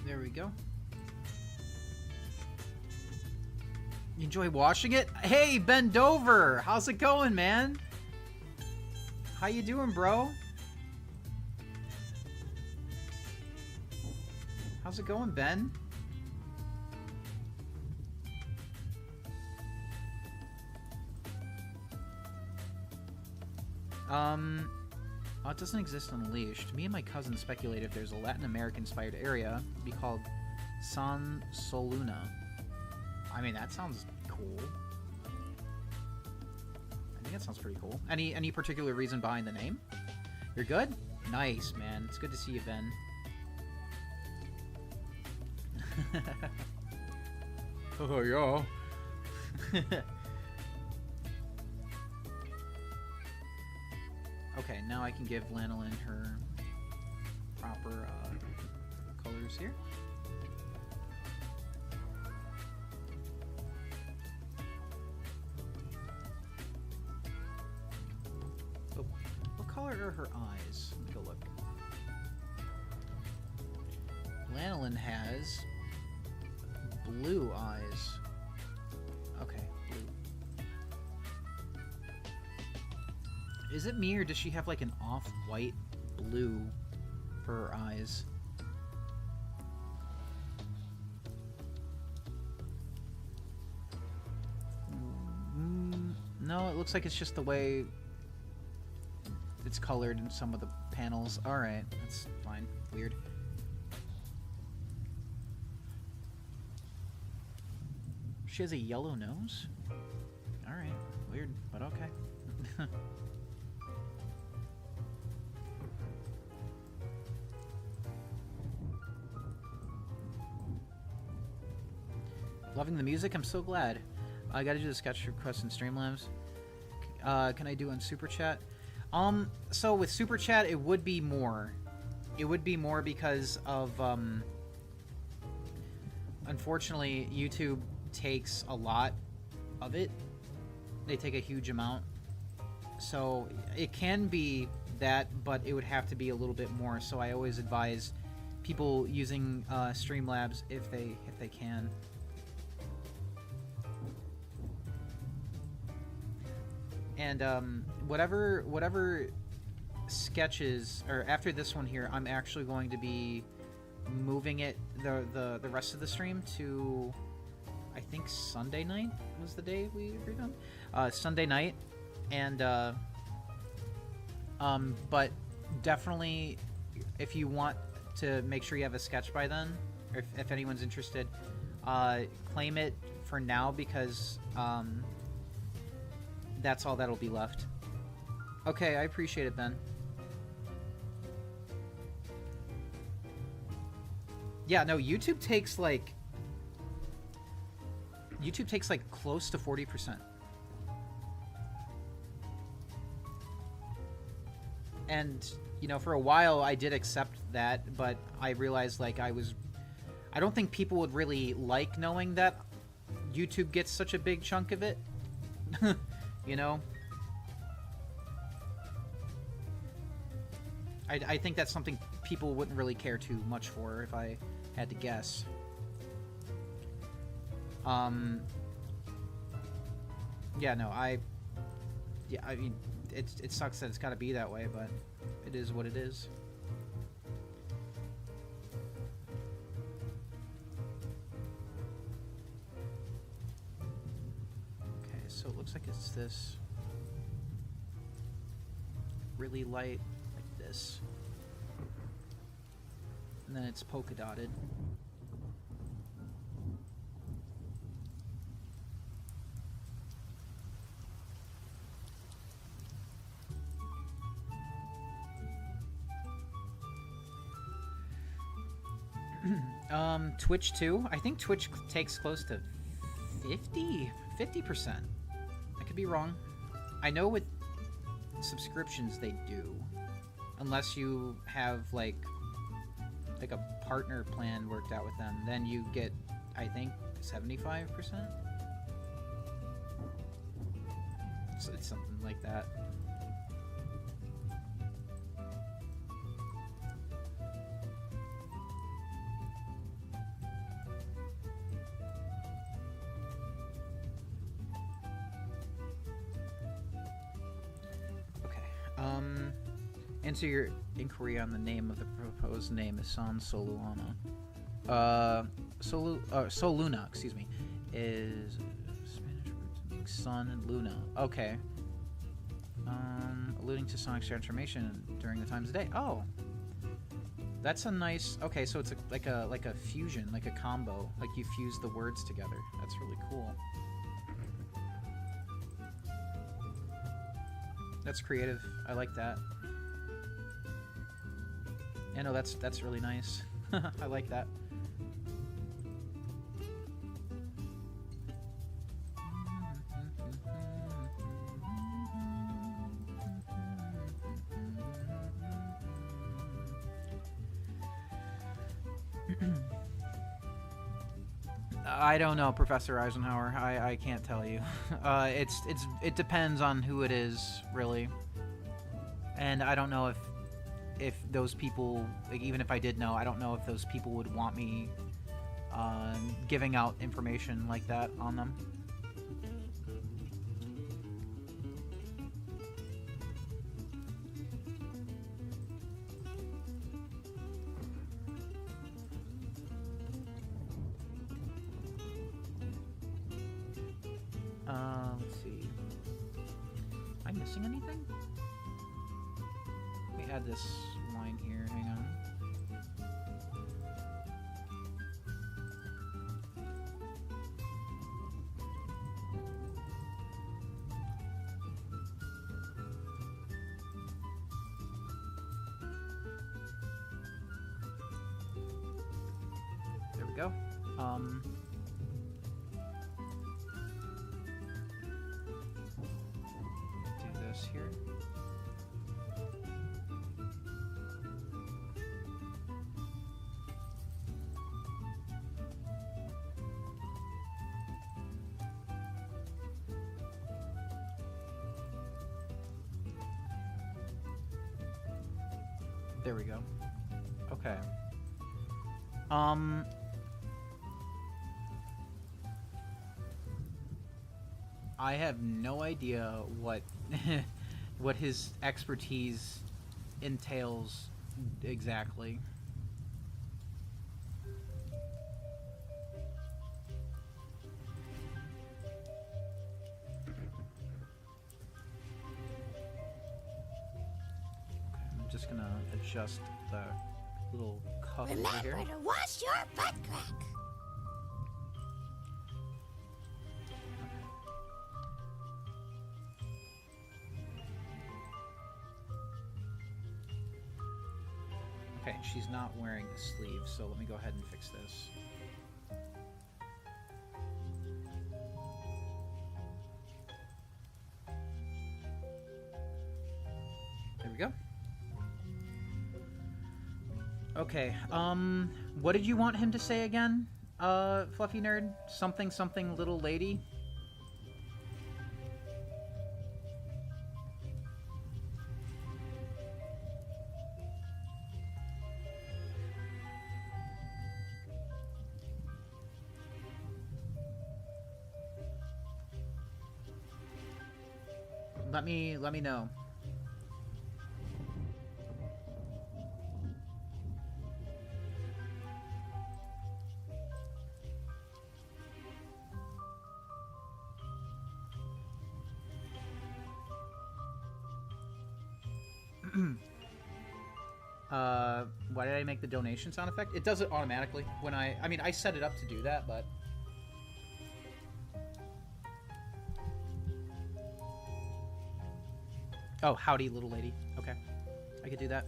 There we go. You enjoy watching it? Hey, Ben Dover! How's it going, man? How you doing, bro? How's it going, Ben? Oh, it doesn't exist Unleashed. Me and my cousin speculate if there's a Latin American-inspired area, it'd be called San Soluna. I mean, that sounds cool. I think that sounds pretty cool. Any particular reason behind the name? You're good? Nice, man. It's good to see you, Ben. Oh, yeah. Okay, now I can give Lanolin her proper colors here. Oh, what color are her eyes? Let me go look. Lanolin has blue eyes. Okay, blue. Is it me, or does she have like an off-white blue for her eyes? No, it looks like it's just the way it's colored in some of the panels. Alright, that's fine. Weird. She has a yellow nose? Alright, weird, but okay. Loving the music? I'm so glad. I gotta do the sketch request in Streamlabs. Can I do on Super Chat? So with Super Chat, it would be more. It would be more because of, unfortunately, YouTube takes a lot of it. They take a huge amount. So it can be that, but it would have to be a little bit more. So I always advise people using Streamlabs if they can. And whatever sketches, or after this one here, I'm actually going to be moving it the rest of the stream to, I think Sunday night was the day we agreed on. Sunday night, and but definitely, if you want to make sure you have a sketch by then, or if anyone's interested, claim it for now, because that's all that'll be left. Okay, I appreciate it, Ben. Yeah, no, YouTube takes like close to 40%. And, you know, for a while I did accept that, but I realized like I don't think people would really like knowing that YouTube gets such a big chunk of it. You know? I think that's something people wouldn't really care too much for, if I had to guess. Yeah, no, I mean, it sucks that it's gotta be that way, but it is what it is. Okay, so it looks like it's this really light, like this. And then it's polka dotted. Twitch too? I think Twitch takes close to 50%. I could be wrong. I know with subscriptions they do. Unless you have, like a partner plan worked out with them, then you get, I think, 75%? So it's something like that. Answer your inquiry on the name of the proposed name is San Soluana. Soluna, excuse me, is Spanish word to make sun and Luna. Okay. Alluding to Sonic's transformation during the times of day. Oh, that's a nice. Okay, so it's like a fusion, like a combo, like you fuse the words together. That's really cool. That's creative. I like that. Yeah, no, that's really nice. I like that. I don't know, Professor Eisenhower. I can't tell you. It depends on who it is, really. And I don't know if those people, like, even if I did know, I don't know if those people would want me giving out information like that on them. Let's see. Am I missing anything? Let me add this line here. Hang on. There we go. Do this here. There we go. Okay. I have no idea what what his expertise entails exactly. I'm just gonna adjust the little cuff over here. Remember to wash your butt crack. Okay, she's not wearing the sleeve, so let me go ahead and fix this. There we go. Okay, what did you want him to say again, Fluffy Nerd? Something, something, little lady? Let me know. Why did I make the donation sound effect? It does it automatically when I mean, I set it up to do that, but... Oh, howdy, little lady. Okay. I could do that.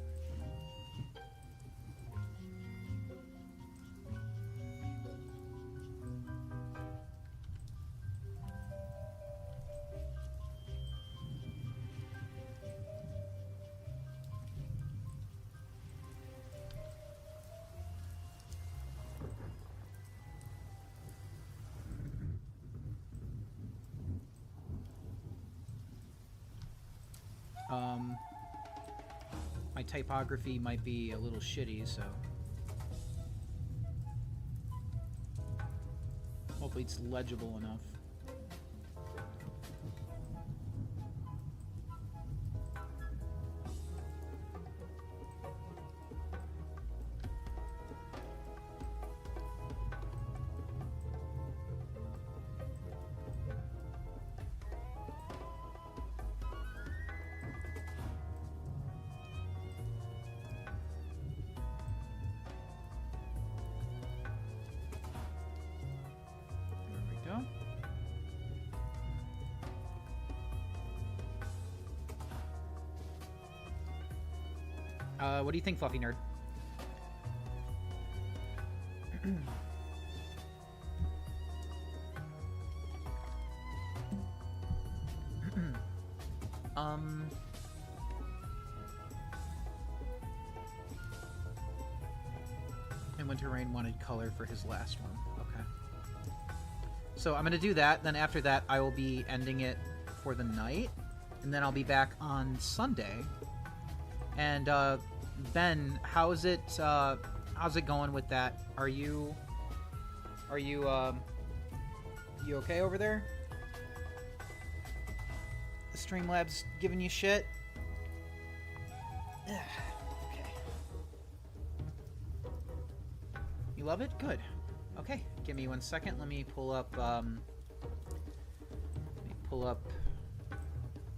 My typography might be a little shitty, so hopefully it's legible enough. What do you think, Fluffy Nerd? And Winter Rain wanted color for his last one. Okay. So I'm gonna do that. Then after that, I will be ending it for the night, and then I'll be back on Sunday. And Ben, how's it going with that? Are you okay over there? The Streamlabs giving you shit? Ugh, okay. You love it? Good. Okay, give me 1 second. Let me pull up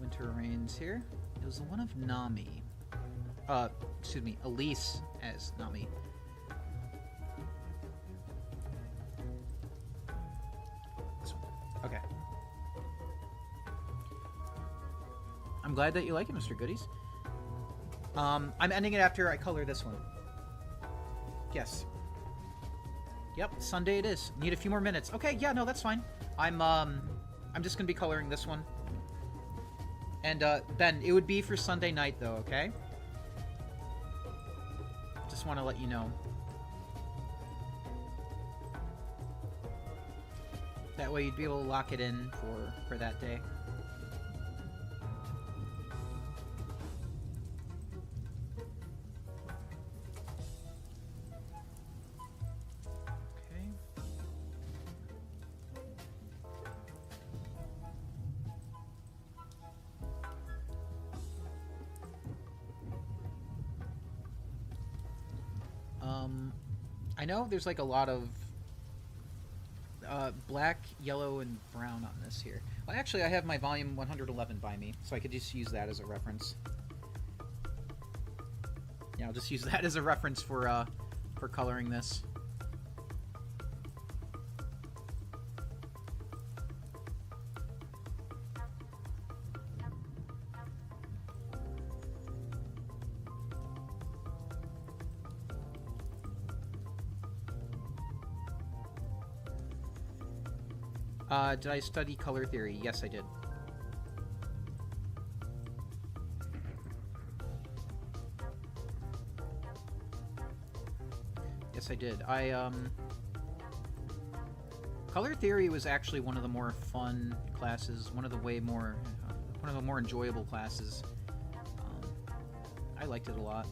Winter Rains here. It was the one of Nami. Excuse me, Elise as Nami. This one. Okay. I'm glad that you like it, Mr. Goodies. I'm ending it after I color this one. Yes. Yep, Sunday it is. Need a few more minutes. Okay, yeah, no, that's fine. I'm just gonna be coloring this one. And, Ben, it would be for Sunday night, though, okay? Just want to let you know. That way you'd be able to lock it in for that day. Okay. I know there's like a lot of black, yellow, and brown on this here. Well, actually, I have my volume 111 by me, so I could just use that as a reference. Yeah, I'll just use that as a reference for coloring this. Did I study color theory? Yes, I did. Yes, I did. Color theory was actually one of the more fun classes, one of the more enjoyable classes. I liked it a lot.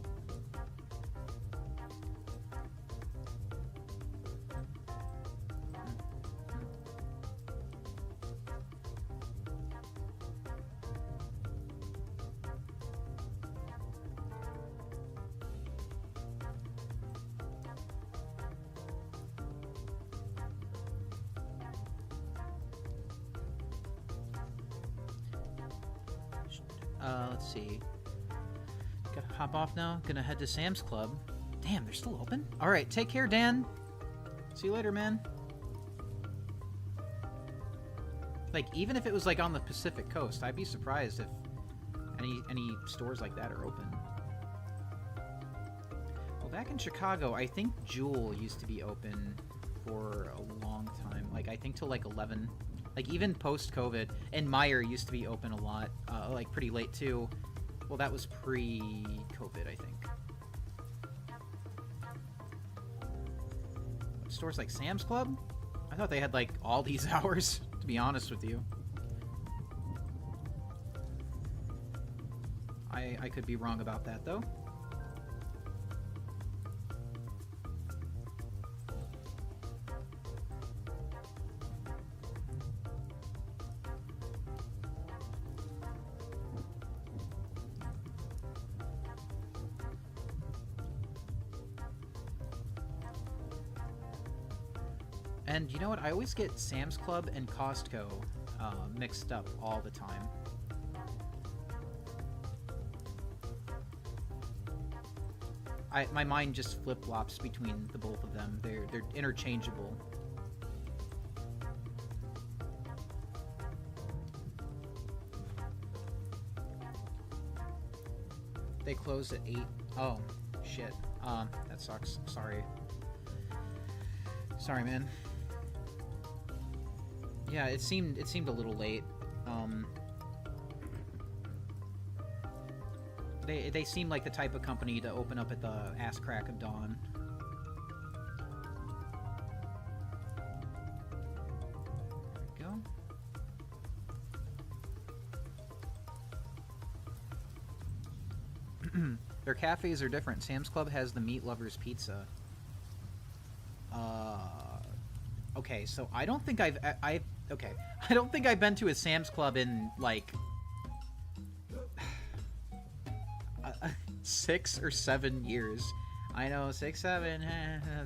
Let's see. Gotta hop off now. Gonna head to Sam's Club. Damn, they're still open? Alright, take care, Dan. See you later, man. Like, even if it was, like, on the Pacific Coast, I'd be surprised if any stores like that are open. Well, back in Chicago, I think Jewel used to be open for a long time. Like, I think till, like, 11. Like, even post-COVID. And Meyer used to be open a lot. Like, pretty late, too. Well, that was pre-COVID, I think. Stores like Sam's Club? I thought they had, like, all these hours, to be honest with you. I could be wrong about that, though. And you know what? I always get Sam's Club and Costco mixed up all the time. My mind just flip-flops between the both of them. They're interchangeable. They closed at 8. Oh, shit. That sucks. Sorry. Sorry, man. Yeah, it seemed a little late. They seem like the type of company to open up at the ass crack of dawn. There we go. Their cafes are different. Sam's Club has the Meat Lovers Pizza. Okay, so I don't think I don't think I've been to a Sam's Club in like 6 or 7 years. I know, 6, 7,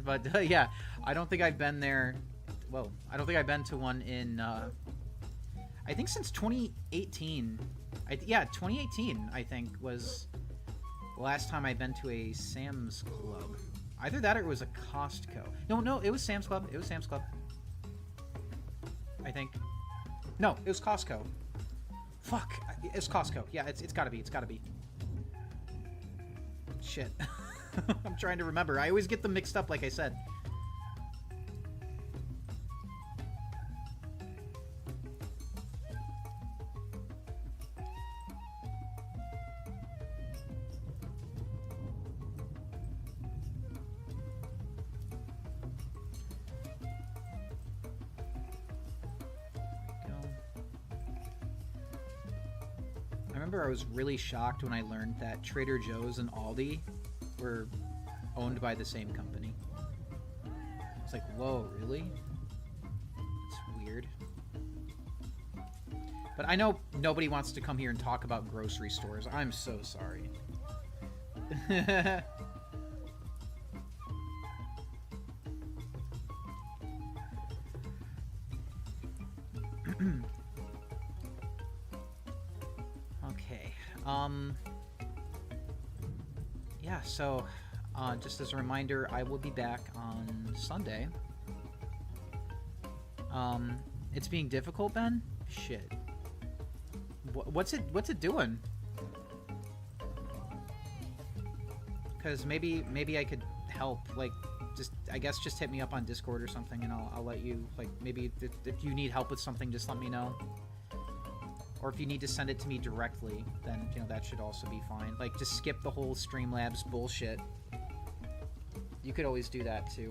but yeah, I don't think I've been there. Well, I don't think I've been to one in I think since 2018. Yeah, 2018 I think was the last time I've been to a Sam's Club. Either that or it was a Costco. No, it was Sam's Club. It was Sam's Club. I think. No, it was Costco. Fuck. It's Costco. Yeah, it's gotta be. It's gotta be. Shit. I'm trying to remember. I always get them mixed up, like I said. I was really shocked when I learned that Trader Joe's and Aldi were owned by the same company. It's like, whoa, really? It's weird. But I know nobody wants to come here and talk about grocery stores. I'm so sorry. Yeah, so, just as a reminder, I will be back on Sunday. It's being difficult, Ben? Shit. What's it doing? Because maybe I could help, like, I guess just hit me up on Discord or something, and I'll let you, like, maybe if you need help with something, just let me know. Or if you need to send it to me directly, then, you know, that should also be fine. Like, just skip the whole Streamlabs bullshit. You could always do that, too.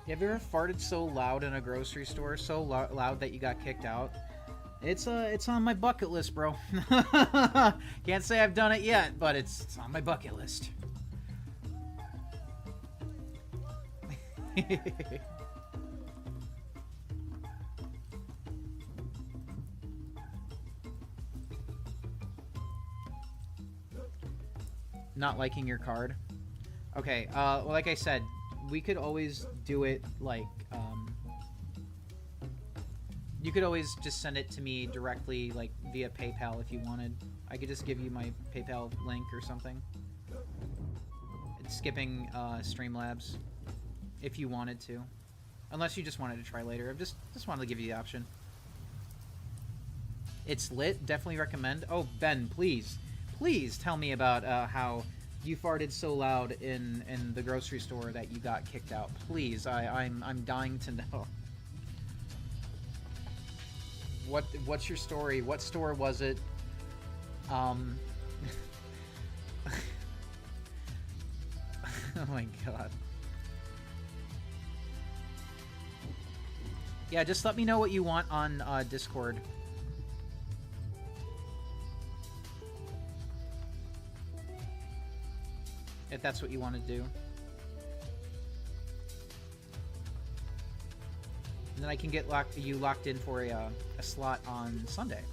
Have you ever farted so loud in a grocery store? So loud that you got kicked out? It's on my bucket list, bro. Can't say I've done it yet, but it's on my bucket list. Not liking your card. Okay, well, like I said, we could always do it, like, you could always just send it to me directly, like, via PayPal if you wanted. I could just give you my PayPal link or something. It's skipping, Streamlabs, if you wanted to. Unless you just wanted to try later. I just wanted to give you the option. It's lit. Definitely recommend. Oh, Ben, please. Please tell me about how you farted so loud in the grocery store that you got kicked out. Please, I'm dying to know. What's your story? What store was it? Oh my god. Yeah, just let me know what you want on Discord. if that's what you want to do. And then I can get you locked in for a slot on Sunday.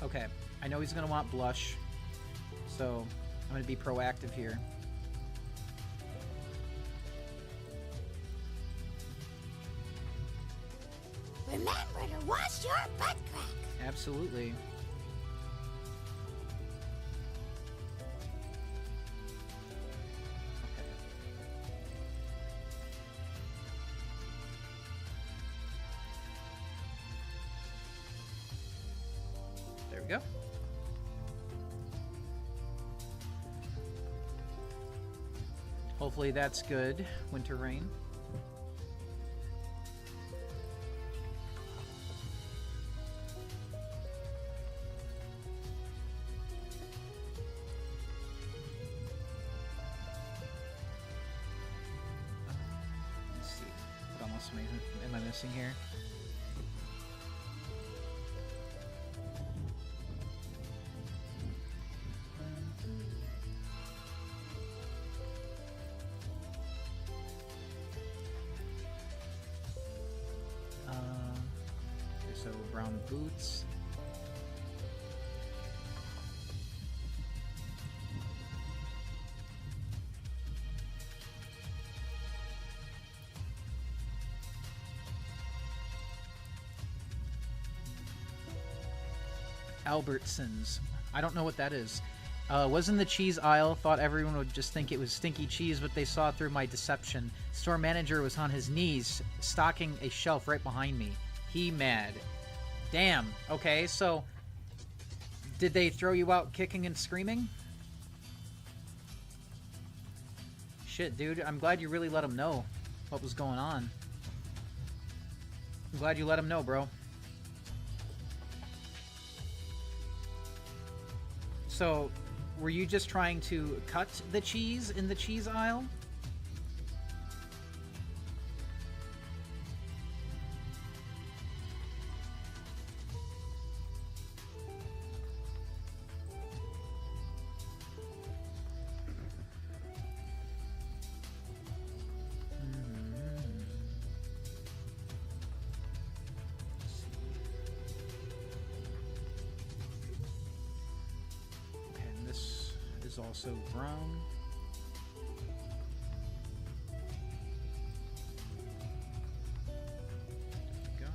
Okay, I know he's gonna want blush, so I'm gonna be proactive here. Remember to wash your butt crack. Absolutely. Okay. There we go. Hopefully that's good. Winter rain. Let's see. What else am I missing here? So brown boots. Albertsons. I don't know what that is. Was in the cheese aisle. Thought everyone would just think it was stinky cheese, but they saw through my deception. Store manager was on his knees, stocking a shelf right behind me. He mad. Damn. Okay, so did they throw you out kicking and screaming? Shit, dude. I'm glad you really let him know what was going on. I'm glad you let him know, bro. So, were you just trying to cut the cheese in the cheese aisle? Also brown. Go.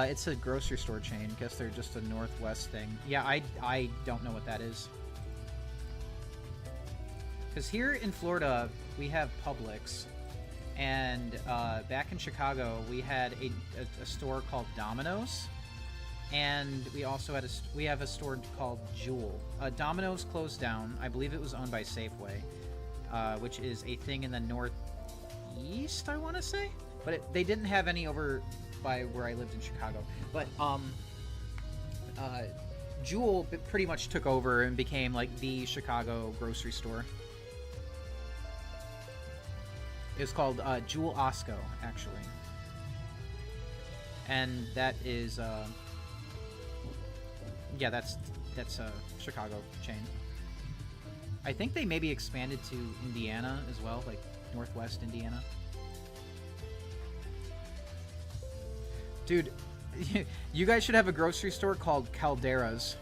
It's a grocery store chain. Guess they're just a Northwest thing. Yeah, I don't know what that is. Because here in Florida, we have Publix. And back in Chicago, we had a store called Domino's. And we also had we have a store called Jewel. Domino's closed down. I believe it was owned by Safeway, which is a thing in the Northeast, I want to say. But they didn't have any over by where I lived in Chicago. But Jewel pretty much took over and became like the Chicago grocery store. It was called Jewel Osco, actually. And that is yeah, that's a Chicago chain. I think they maybe expanded to Indiana as well, like Northwest Indiana. Dude, you guys should have a grocery store called Caldera's.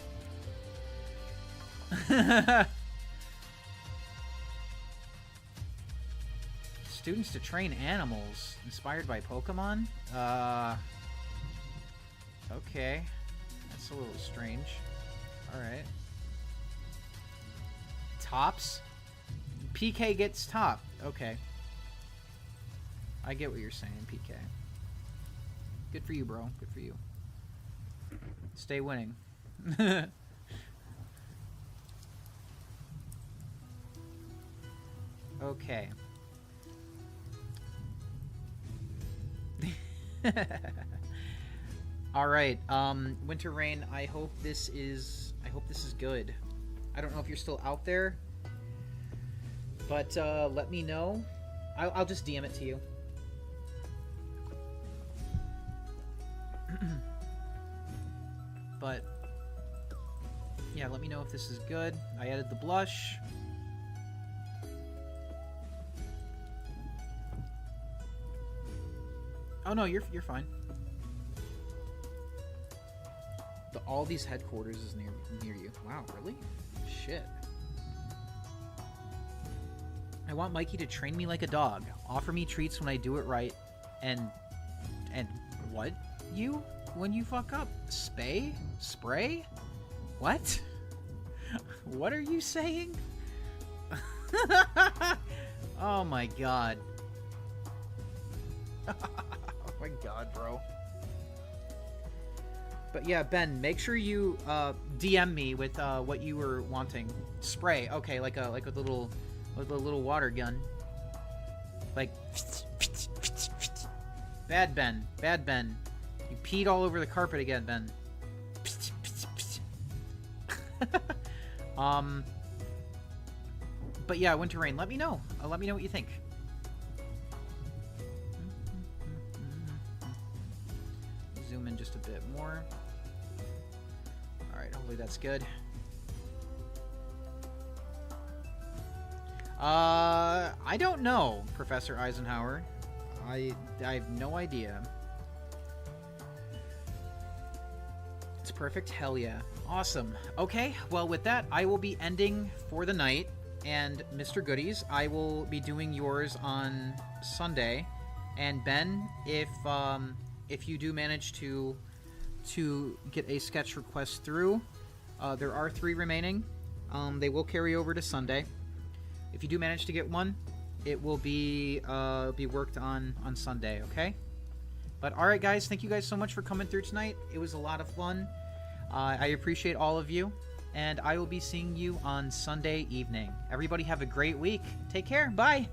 Students to train animals, inspired by Pokemon? Okay. That's a little strange. Alright. Tops? PK gets top. Okay. I get what you're saying, PK. Good for you, bro. Good for you. Stay winning. Okay. All right. Winter Rain, I hope this is good. I don't know if you're still out there, but let me know. I'll just DM it to you. But yeah, let me know if this is good. I added the blush. Oh no, you're fine. All these headquarters is near you. Wow, really? Shit. I want Mikey to train me like a dog. Offer me treats when I do it right. And what? You? When you fuck up? Spay? Spray? What? What are you saying? Oh my god. Oh my god, bro. But yeah, Ben, make sure you DM me with what you were wanting. Spray, okay, like a little water gun. Like bad Ben, bad Ben. You peed all over the carpet again, Ben. But yeah, Winter Rain, let me know. Let me know what you think. Zoom in just a bit more. Alright, hopefully that's good. I don't know, Professor Eisenhower. I have no idea. It's perfect? Hell yeah. Awesome. Okay, well with that, I will be ending for the night. And Mr. Goodies, I will be doing yours on Sunday. And Ben, if you do manage to get a sketch request through, there are 3 remaining. They will carry over to Sunday. If you do manage to get one, it will be worked on Sunday, okay? But alright guys, thank you guys so much for coming through tonight. It was a lot of fun. I appreciate all of you. And I will be seeing you on Sunday evening. Everybody have a great week. Take care. Bye.